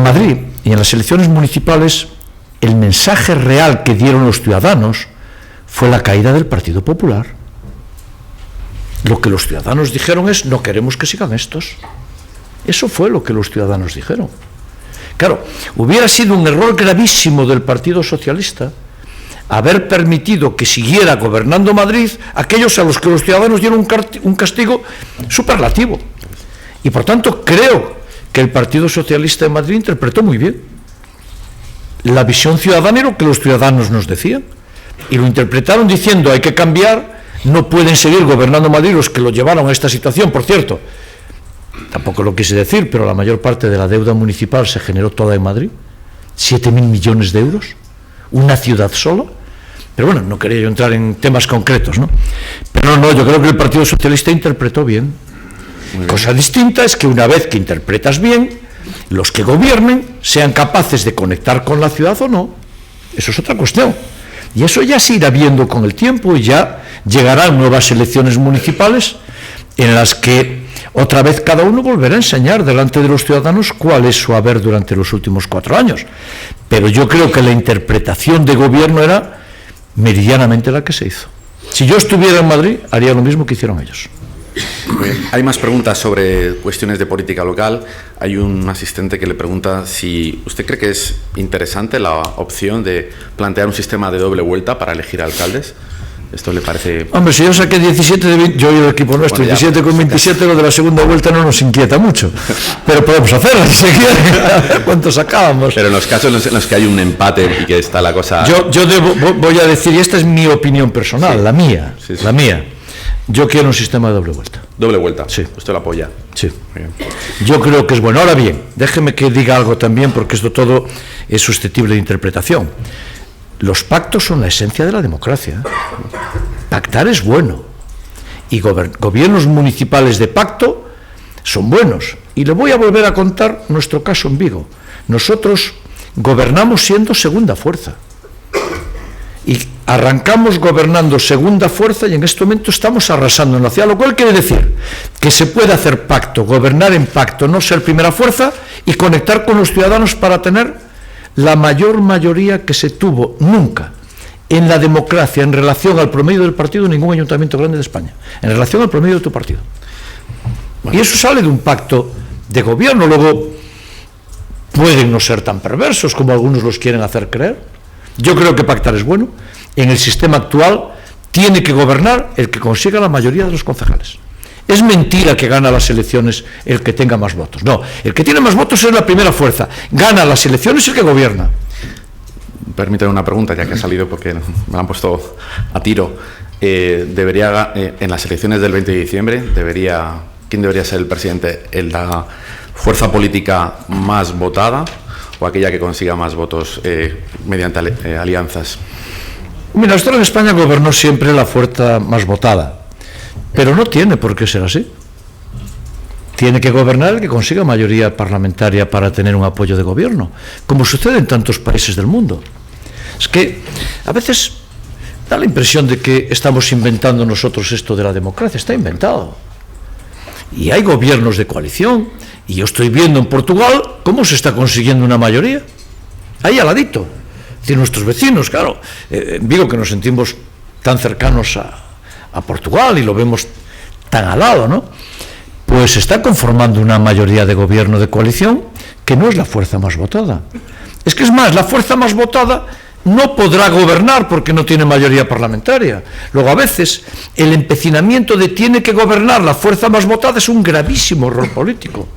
Speaker 4: Madrid y en las elecciones municipales, el mensaje real que dieron los ciudadanos fue la caída del Partido Popular. Lo que los ciudadanos dijeron es: no queremos que sigan estos. Eso fue lo que los ciudadanos dijeron. Claro, hubiera sido un error gravísimo del Partido Socialista haber permitido que siguiera gobernando Madrid aquellos a los que los ciudadanos dieron un castigo superlativo. Y por tanto creo que el Partido Socialista de Madrid interpretó muy bien la visión ciudadana y lo que los ciudadanos nos decían. Y lo interpretaron diciendo: hay que cambiar, no pueden seguir gobernando Madrid los que lo llevaron a esta situación. Por cierto, tampoco lo quise decir, pero la mayor parte de la deuda municipal se generó toda en Madrid, 7.000 millones de euros, una ciudad sola. Pero bueno, no quería yo entrar en temas concretos, ¿no? Pero no, yo creo que el Partido Socialista interpretó bien. Cosa distinta es que una vez que interpretas bien, los que gobiernen sean capaces de conectar con la ciudad o no. Eso es otra cuestión. Y eso ya se irá viendo con el tiempo y ya llegarán nuevas elecciones municipales en las que otra vez cada uno volverá a enseñar delante de los ciudadanos cuál es su haber durante los últimos 4 años. Pero yo creo que la interpretación de gobierno era meridianamente la que se hizo. Si yo estuviera en Madrid, haría lo mismo que hicieron ellos.
Speaker 1: Hay más preguntas sobre cuestiones de política local. Hay un asistente que le pregunta si usted cree que es interesante la opción de plantear un sistema de doble vuelta para elegir alcaldes. ¿Esto le parece...?
Speaker 4: Hombre, si yo saqué 17 de 20, yo y el equipo nuestro, bueno, 17 con 27, lo de la segunda vuelta no nos inquieta mucho. Pero podemos hacerlo si se quiere, a ver cuánto sacábamos.
Speaker 1: Pero en los casos en los que hay un empate y que está la cosa...
Speaker 4: Voy a decir, y esta es mi opinión personal, sí, la mía, sí. La mía. Yo quiero un sistema de doble vuelta.
Speaker 1: ¿Doble vuelta?
Speaker 4: Sí.
Speaker 1: ¿Usted lo apoya?
Speaker 4: Sí. Yo creo que es bueno. Ahora bien, déjeme que diga algo también, porque esto todo es susceptible de interpretación. Los pactos son la esencia de la democracia. Pactar es bueno. Y gobiernos municipales de pacto son buenos. Y le voy a volver a contar nuestro caso en Vigo. Nosotros gobernamos siendo segunda fuerza. Y arrancamos gobernando segunda fuerza y en este momento estamos arrasando en la ciudad, lo cual quiere decir que se puede hacer pacto, gobernar en pacto, no ser primera fuerza y conectar con los ciudadanos para tener la mayor mayoría que se tuvo nunca en la democracia en relación al promedio del partido en ningún ayuntamiento grande de España, en relación al promedio de tu partido. Bueno. Y eso sale de un pacto de gobierno. Luego pueden no ser tan perversos como algunos los quieren hacer creer. Yo creo que pactar es bueno. En el sistema actual tiene que gobernar el que consiga la mayoría de los concejales. Es mentira que gana las elecciones el que tenga más votos. No, el que tiene más votos es la primera fuerza. Gana las elecciones el que gobierna.
Speaker 1: Permítame una pregunta, ya que ha salido porque me han puesto a tiro. Debería, en las elecciones del 20 de diciembre, ¿quién debería ser el presidente? ¿La fuerza política más votada o aquella que consiga más votos mediante alianzas?
Speaker 4: Mira, esto en España gobernó siempre la fuerza más votada, pero no tiene por qué ser así. Tiene que gobernar el que consiga mayoría parlamentaria para tener un apoyo de gobierno, como sucede en tantos países del mundo. Es que a veces da la impresión de que estamos inventando nosotros esto de la democracia. Está inventado. Y hay gobiernos de coalición, y yo estoy viendo en Portugal cómo se está consiguiendo una mayoría. Ahí al ladito. Es decir, nuestros vecinos, claro, en Vigo, que nos sentimos tan cercanos a Portugal y lo vemos tan al lado, ¿no? Pues se está conformando una mayoría de gobierno de coalición que no es la fuerza más votada. Es que es más, la fuerza más votada no podrá gobernar porque no tiene mayoría parlamentaria. Luego, a veces, el empecinamiento de tiene que gobernar la fuerza más votada es un gravísimo error político.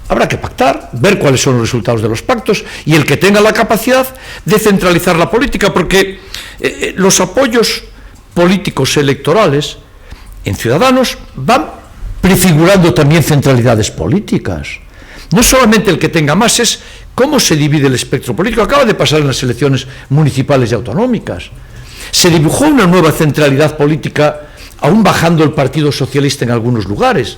Speaker 4: Habrá que pactar, ver cuáles son los resultados de los pactos y el que tenga la capacidad de centralizar la política, porque los apoyos políticos electorales en Ciudadanos van prefigurando también centralidades políticas. No solamente el que tenga más, es cómo se divide el espectro político. Acaba de pasar en las elecciones municipales y autonómicas. Se dibujó una nueva centralidad política, aún bajando el Partido Socialista en algunos lugares.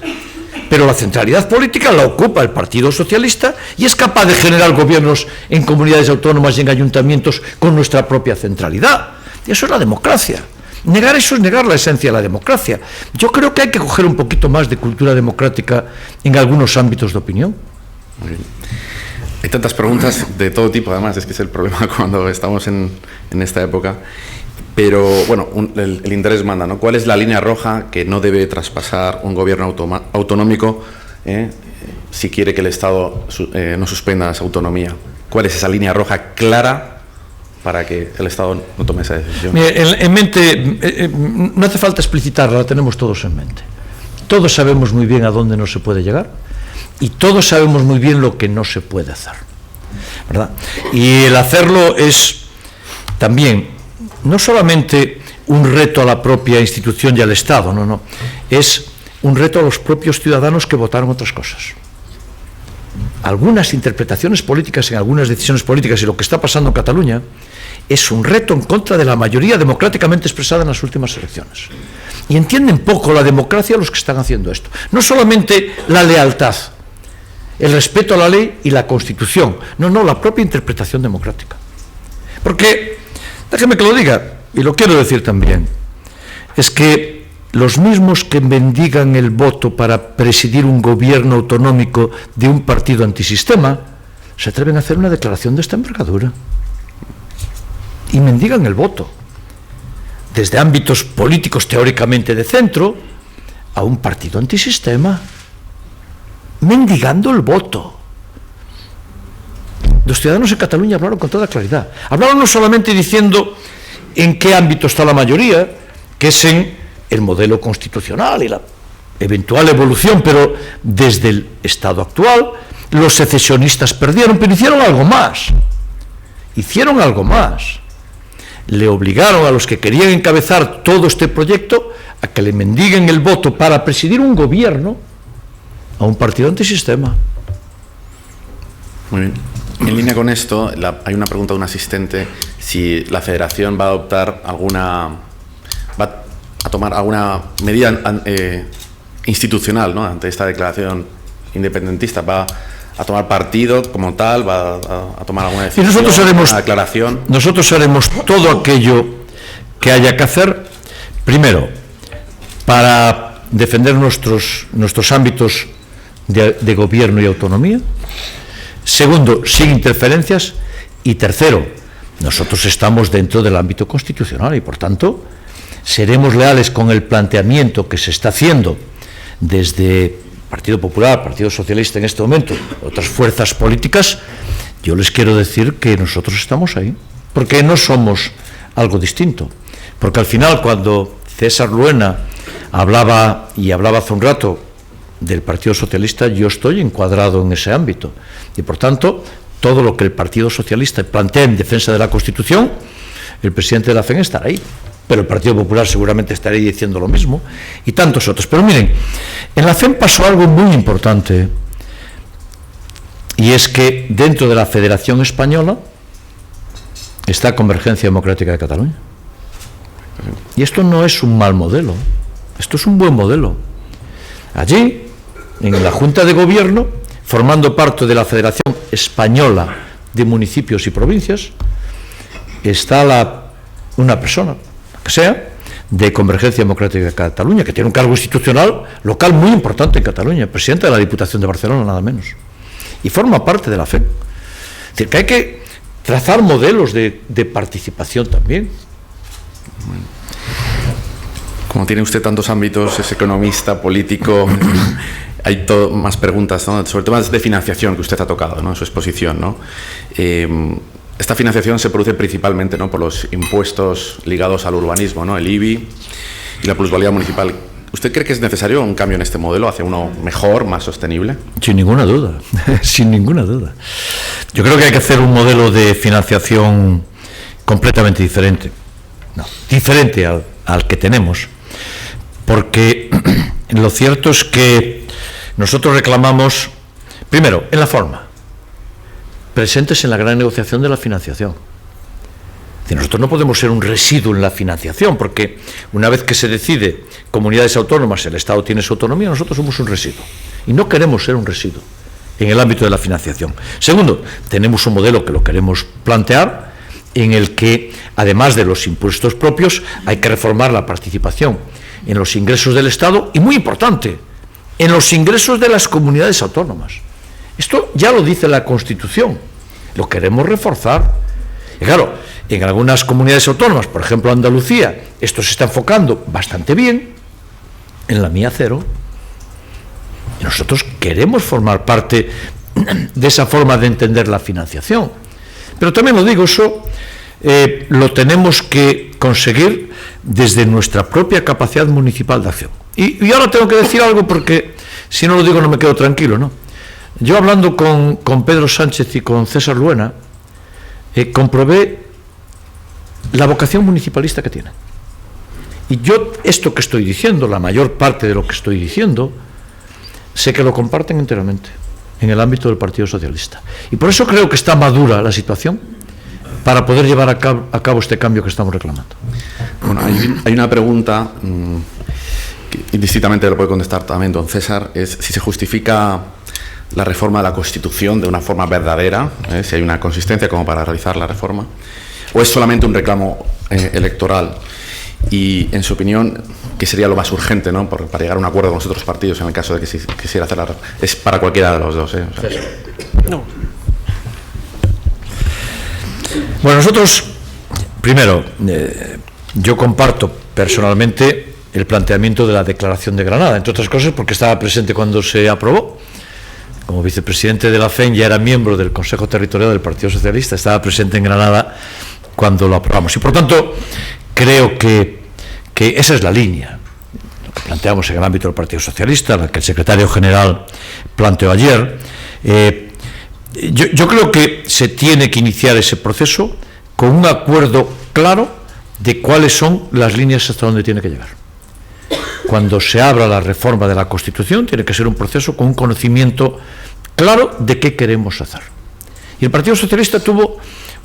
Speaker 4: Pero la centralidad política la ocupa el Partido Socialista y es capaz de generar gobiernos en comunidades autónomas y en ayuntamientos con nuestra propia centralidad. Y eso es la democracia. Negar eso es negar la esencia de la democracia. Yo creo que hay que coger un poquito más de cultura democrática en algunos ámbitos de opinión.
Speaker 1: Muy bien. Hay tantas preguntas de todo tipo, además, es que es el problema cuando estamos en esta época. Pero, bueno, el interés manda, ¿no? ¿Cuál es la línea roja que no debe traspasar un gobierno autonómico si quiere que el Estado no suspenda esa autonomía? ¿Cuál es esa línea roja clara para que el Estado no tome esa decisión?
Speaker 4: Mire, en mente, no hace falta explicitarla, la tenemos todos en mente. Todos sabemos muy bien a dónde no se puede llegar y todos sabemos muy bien lo que no se puede hacer, ¿verdad? Y el hacerlo es también no solamente un reto a la propia institución y al Estado, no, es un reto a los propios ciudadanos que votaron otras cosas. Algunas interpretaciones políticas en algunas decisiones políticas y lo que está pasando en Cataluña es un reto en contra de la mayoría democráticamente expresada en las últimas elecciones. Y entienden poco la democracia los que están haciendo esto. No solamente la lealtad, el respeto a la ley y la Constitución, no, la propia interpretación democrática. Porque, déjeme que lo diga, y lo quiero decir también, es que los mismos que mendigan el voto para presidir un gobierno autonómico de un partido antisistema, se atreven a hacer una declaración de esta envergadura. Y mendigan el voto, desde ámbitos políticos teóricamente de centro, a un partido antisistema, mendigando el voto. Los ciudadanos en Cataluña hablaron con toda claridad. Hablaron no solamente diciendo en qué ámbito está la mayoría, que es en el modelo constitucional y la eventual evolución, pero desde el estado actual, los secesionistas perdieron, pero hicieron algo más. Hicieron algo más. Le obligaron a los que querían encabezar todo este proyecto a que le mendiguen el voto para presidir un gobierno a un partido antisistema.
Speaker 1: Muy bien. En línea con esto, hay una pregunta de un asistente, si la Federación va a adoptar va a tomar alguna medida institucional, ¿no? Ante esta declaración independentista, va a tomar partido como tal, va a tomar alguna decisión, una declaración.
Speaker 4: Nosotros haremos todo aquello que haya que hacer, primero, para defender nuestros ámbitos de gobierno y autonomía. Segundo, sin interferencias. Y tercero, nosotros estamos dentro del ámbito constitucional y, por tanto, seremos leales con el planteamiento que se está haciendo desde Partido Popular, Partido Socialista en este momento, otras fuerzas políticas. Yo les quiero decir que nosotros estamos ahí, porque no somos algo distinto. Porque al final, cuando César Luena hablaba hace un rato del Partido Socialista, yo estoy encuadrado en ese ámbito. Y, por tanto, todo lo que el Partido Socialista plantea en defensa de la Constitución, el presidente de la FEN estará ahí. Pero el Partido Popular seguramente estará ahí diciendo lo mismo, y tantos otros. Pero miren, en la FEN pasó algo muy importante, y es que dentro de la Federación Española está Convergencia Democrática de Cataluña. Y esto no es un mal modelo, esto es un buen modelo. Allí, en la Junta de Gobierno, formando parte de la Federación Española de Municipios y Provincias, está una persona, que sea, de Convergencia Democrática de Cataluña, que tiene un cargo institucional local muy importante en Cataluña, presidente de la Diputación de Barcelona, nada menos, y forma parte de la FEN. Es decir, que hay que trazar modelos de participación también.
Speaker 1: Bueno, como tiene usted tantos ámbitos, es economista, político, hay más preguntas, ¿no? Sobre temas de financiación que usted ha tocado, ¿no? En su exposición, ¿no? Esta financiación se produce principalmente, ¿no?, por los impuestos ligados al urbanismo, ¿no?, el IBI y la plusvalía municipal. ¿Usted cree que es necesario un cambio en este modelo hacia uno mejor, más sostenible?
Speaker 4: Sin ninguna duda, sin ninguna duda. Yo creo que hay que hacer un modelo de financiación completamente diferente, diferente al que tenemos, porque lo cierto es que nosotros reclamamos, primero, en la forma, presentes en la gran negociación de la financiación. Es decir, nosotros no podemos ser un residuo en la financiación, porque una vez que se decide comunidades autónomas, el Estado tiene su autonomía, nosotros somos un residuo. Y no queremos ser un residuo en el ámbito de la financiación. Segundo, tenemos un modelo que lo queremos plantear, en el que, además de los impuestos propios, hay que reformar la participación en los ingresos del Estado y, muy importante, en los ingresos de las comunidades autónomas. Esto ya lo dice la Constitución, lo queremos reforzar. Y claro, en algunas comunidades autónomas, por ejemplo Andalucía, esto se está enfocando bastante bien, en la mía cero. Y nosotros queremos formar parte de esa forma de entender la financiación. Pero también lo digo, eso lo tenemos que conseguir desde nuestra propia capacidad municipal de acción. Y ahora tengo que decir algo, porque si no lo digo no me quedo tranquilo, ¿no? Yo, hablando con Pedro Sánchez y con César Luena, comprobé la vocación municipalista que tienen. Y yo, esto que estoy diciendo, la mayor parte de lo que estoy diciendo, sé que lo comparten enteramente en el ámbito del Partido Socialista. Y por eso creo que está madura la situación para poder llevar a cabo este cambio que estamos reclamando.
Speaker 1: Bueno, hay una pregunta que indistintamente lo puede contestar también don César, es si se justifica la reforma de la Constitución de una forma verdadera, si hay una consistencia como para realizar la reforma, o es solamente un reclamo electoral. Y, en su opinión, ¿qué sería lo más urgente, ¿no?, para llegar a un acuerdo con los otros partidos en el caso de que se quisiera hacer la reforma? Es para cualquiera de los dos, ¿eh? O sea,
Speaker 3: No.
Speaker 4: Bueno, nosotros, primero, yo comparto personalmente el planteamiento de la Declaración de Granada, entre otras cosas porque estaba presente cuando se aprobó. Como vicepresidente de la FEN ya era miembro del Consejo Territorial del Partido Socialista, estaba presente en Granada cuando lo aprobamos. Y, por tanto, creo que esa es la línea, lo que planteamos en el ámbito del Partido Socialista, la que el secretario general planteó ayer. Yo creo que se tiene que iniciar ese proceso con un acuerdo claro de cuáles son las líneas hasta donde tiene que llegar. Cuando se abra la reforma de la Constitución, tiene que ser un proceso con un conocimiento claro de qué queremos hacer. Y el Partido Socialista tuvo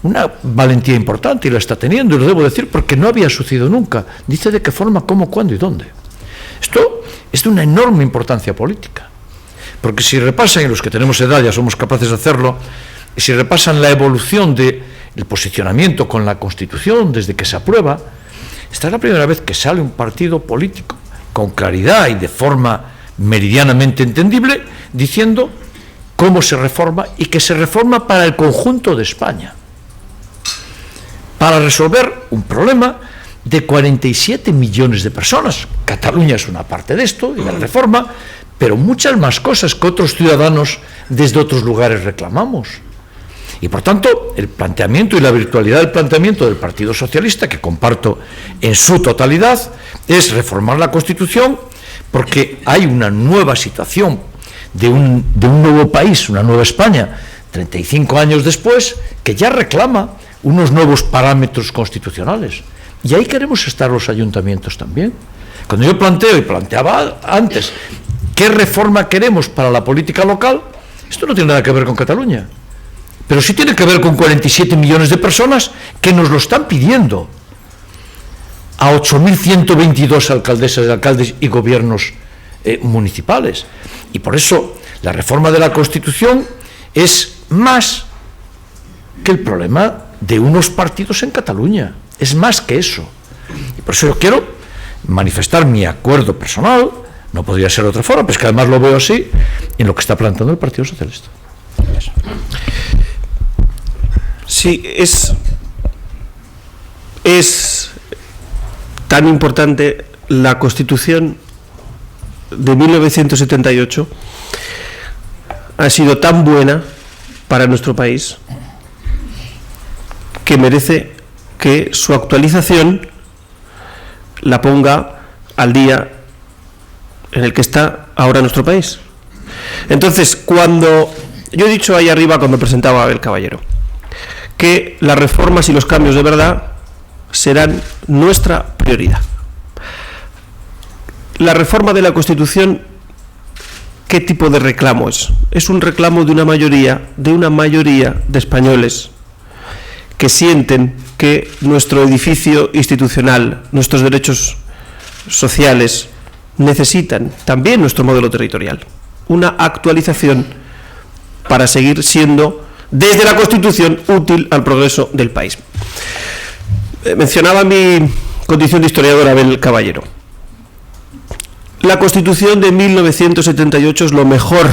Speaker 4: una valentía importante, y la está teniendo, y lo debo decir porque no había sucedido nunca. Dice de qué forma, cómo, cuándo y dónde. Esto es de una enorme importancia política, porque si repasan, y los que tenemos edad ya somos capaces de hacerlo, y si repasan la evolución del posicionamiento con la Constitución desde que se aprueba, esta es la primera vez que sale un partido político con claridad y de forma meridianamente entendible, diciendo cómo se reforma, y que se reforma para el conjunto de España, para resolver un problema de 47 millones de personas. Cataluña es una parte de esto y de la reforma, pero muchas más cosas que otros ciudadanos desde otros lugares reclamamos. Y, por tanto, el planteamiento y la virtualidad del planteamiento del Partido Socialista, que comparto en su totalidad, es reformar la Constitución, porque hay una nueva situación de un nuevo país, una nueva España, 35 años después, que ya reclama unos nuevos parámetros constitucionales. Y ahí queremos estar los ayuntamientos también. Cuando yo planteo, y planteaba antes, qué reforma queremos para la política local, esto no tiene nada que ver con Cataluña, pero sí tiene que ver con 47 millones de personas que nos lo están pidiendo a 8.122 alcaldesas, alcaldes y gobiernos municipales. Y por eso la reforma de la Constitución es más que el problema de unos partidos en Cataluña, es más que eso. Y por eso yo quiero manifestar mi acuerdo personal, no podría ser de otra forma, pero es que además lo veo así, en lo que está planteando el Partido Socialista.
Speaker 3: Sí, es tan importante la Constitución de 1978, ha sido tan buena para nuestro país, que merece que su actualización la ponga al día en el que está ahora nuestro país. Entonces, cuando yo he dicho ahí arriba, cuando presentaba a Abel Caballero, que las reformas y los cambios de verdad serán nuestra prioridad. La reforma de la Constitución, ¿qué tipo de reclamo es? Es un reclamo de una mayoría de españoles que sienten que nuestro edificio institucional, nuestros derechos sociales, necesitan también nuestro modelo territorial, una actualización para seguir siendo, desde la Constitución, útil al progreso del país. Mencionaba mi condición de historiador Abel Caballero. La Constitución de 1978 es lo mejor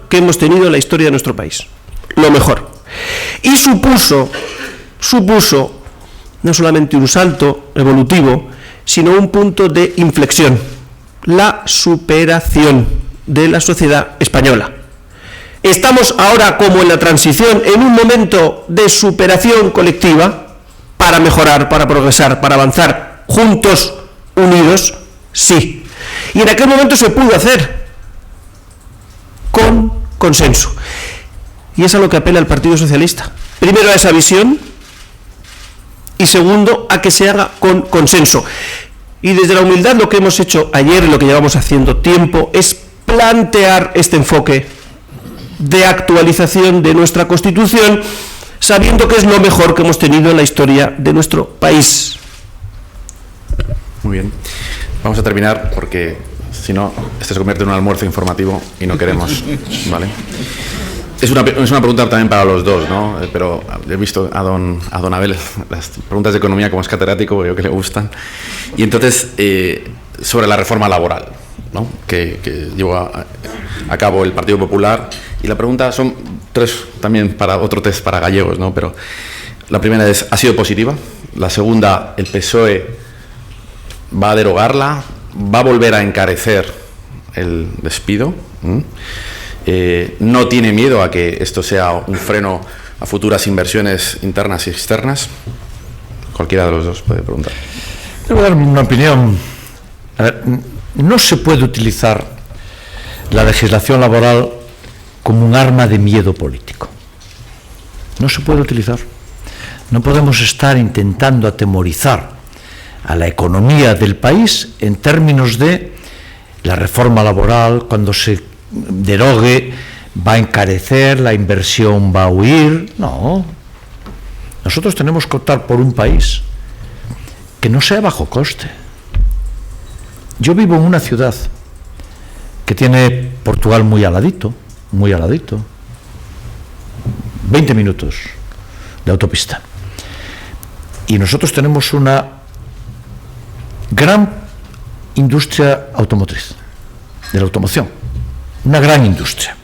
Speaker 3: que hemos tenido en la historia de nuestro país. Lo mejor. Y supuso no solamente un salto evolutivo, sino un punto de inflexión, la superación de la sociedad española. Estamos ahora, como en la transición, en un momento de superación colectiva para mejorar, para progresar, para avanzar, juntos, unidos, sí. Y en aquel momento se pudo hacer con consenso. Y es a lo que apela el Partido Socialista. Primero, a esa visión, y segundo, a que se haga con consenso. Y desde la humildad, lo que hemos hecho ayer y lo que llevamos haciendo tiempo es plantear este enfoque de actualización de nuestra Constitución, sabiendo que es lo mejor que hemos tenido en la historia de nuestro país.
Speaker 1: Muy bien. Vamos a terminar porque, si no, este se convierte en un almuerzo informativo y no queremos, ¿vale? Es una pregunta también para los dos, ¿no? Pero he visto a don Abel las preguntas de economía como es catedrático, veo que le gustan. Y entonces, sobre la reforma laboral, ¿no? que llevó a cabo el Partido Popular. Y la pregunta son tres también para otro test para gallegos, ¿no? Pero la primera es, ¿ha sido positiva? La segunda, ¿el PSOE va a derogarla? ¿Va a volver a encarecer el despido? ¿No tiene miedo a que esto sea un freno a futuras inversiones internas y externas? Cualquiera de los dos puede preguntar.
Speaker 4: Debo dar una opinión. A ver, no se puede utilizar la legislación laboral como un arma de miedo político. No se puede utilizar. No podemos estar intentando atemorizar a la economía del país en términos de la reforma laboral, cuando se derogue, va a encarecer, la inversión va a huir. No. Nosotros tenemos que optar por un país que no sea bajo coste. Yo vivo en una ciudad que tiene Portugal muy al ladito, 20 minutos de autopista. Y nosotros tenemos una gran industria automotriz, de la automoción. Una gran industria,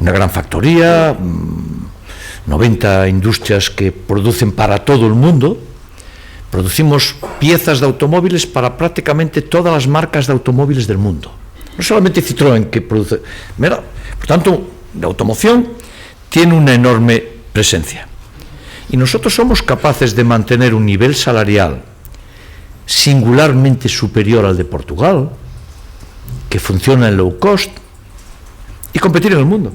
Speaker 4: una gran factoría, 90 industrias que producen para todo el mundo. Producimos piezas de automóviles para prácticamente todas las marcas de automóviles del mundo. No solamente Citroën que produce. Mira, por tanto, la automoción tiene una enorme presencia. Y nosotros somos capaces de mantener un nivel salarial singularmente superior al de Portugal, que funciona en low cost, y competir en el mundo.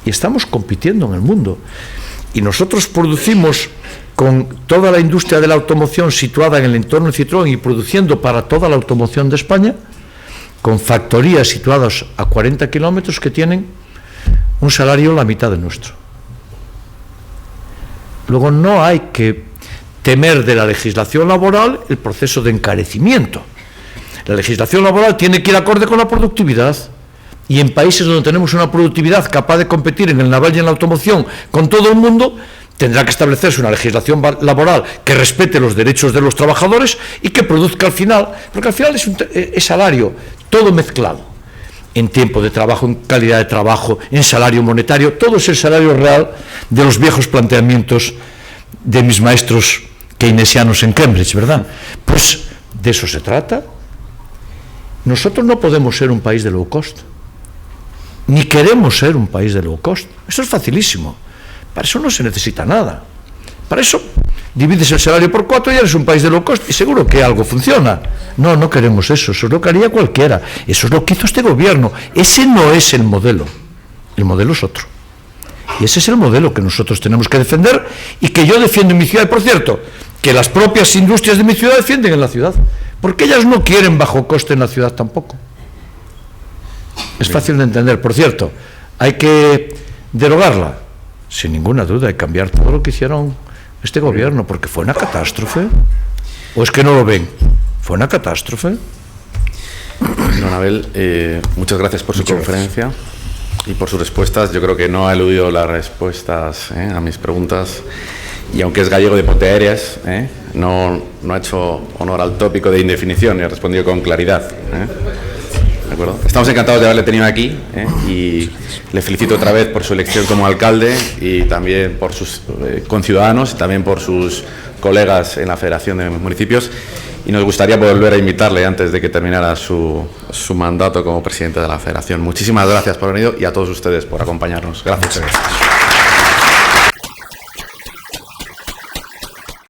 Speaker 4: Y estamos compitiendo en el mundo. Y nosotros producimos con toda la industria de la automoción situada en el entorno de Citroën y produciendo para toda la automoción de España, con factorías situadas a 40 kilómetros que tienen un salario la mitad del nuestro. Luego no hay que temer de la legislación laboral el proceso de encarecimiento. La legislación laboral tiene que ir acorde con la productividad. Y en países donde tenemos una productividad capaz de competir en el naval y en la automoción con todo el mundo, tendrá que establecerse una legislación laboral que respete los derechos de los trabajadores y que produzca al final, porque al final es salario, todo mezclado, en tiempo de trabajo, en calidad de trabajo, en salario monetario, todo es el salario real de los viejos planteamientos de mis maestros keynesianos en Cambridge, ¿verdad? Pues de eso se trata. Nosotros no podemos ser un país de low cost. Ni queremos ser un país de low cost. Eso es facilísimo. Para eso no se necesita nada. Para eso divides el salario por 4 y eres un país de low cost y seguro que algo funciona. No, no queremos eso. Eso es lo que haría cualquiera. Eso es lo que hizo este gobierno. Ese no es el modelo. El modelo es otro. Y ese es el modelo que nosotros tenemos que defender y que yo defiendo en mi ciudad. Por cierto, que las propias industrias de mi ciudad defienden en la ciudad. Porque ellas no quieren bajo coste en la ciudad tampoco. Es fácil de entender. Por cierto, hay que derogarla. Sin ninguna duda, hay que cambiar todo lo que hicieron este gobierno, porque fue una catástrofe. ¿O es que no lo ven? Fue una catástrofe.
Speaker 1: Don Abel, muchas gracias por su conferencia y por sus respuestas. Yo creo que no ha eludido las respuestas a mis preguntas, y aunque es gallego de ponte aéreas, no ha hecho honor al tópico de indefinición y ha respondido con claridad. ¿De acuerdo? Estamos encantados de haberle tenido aquí y le felicito otra vez por su elección como alcalde y también por sus conciudadanos y también por sus colegas en la Federación de Municipios, y nos gustaría volver a invitarle antes de que terminara su mandato como presidente de la Federación. Muchísimas gracias por haber venido y a todos ustedes por acompañarnos. Gracias.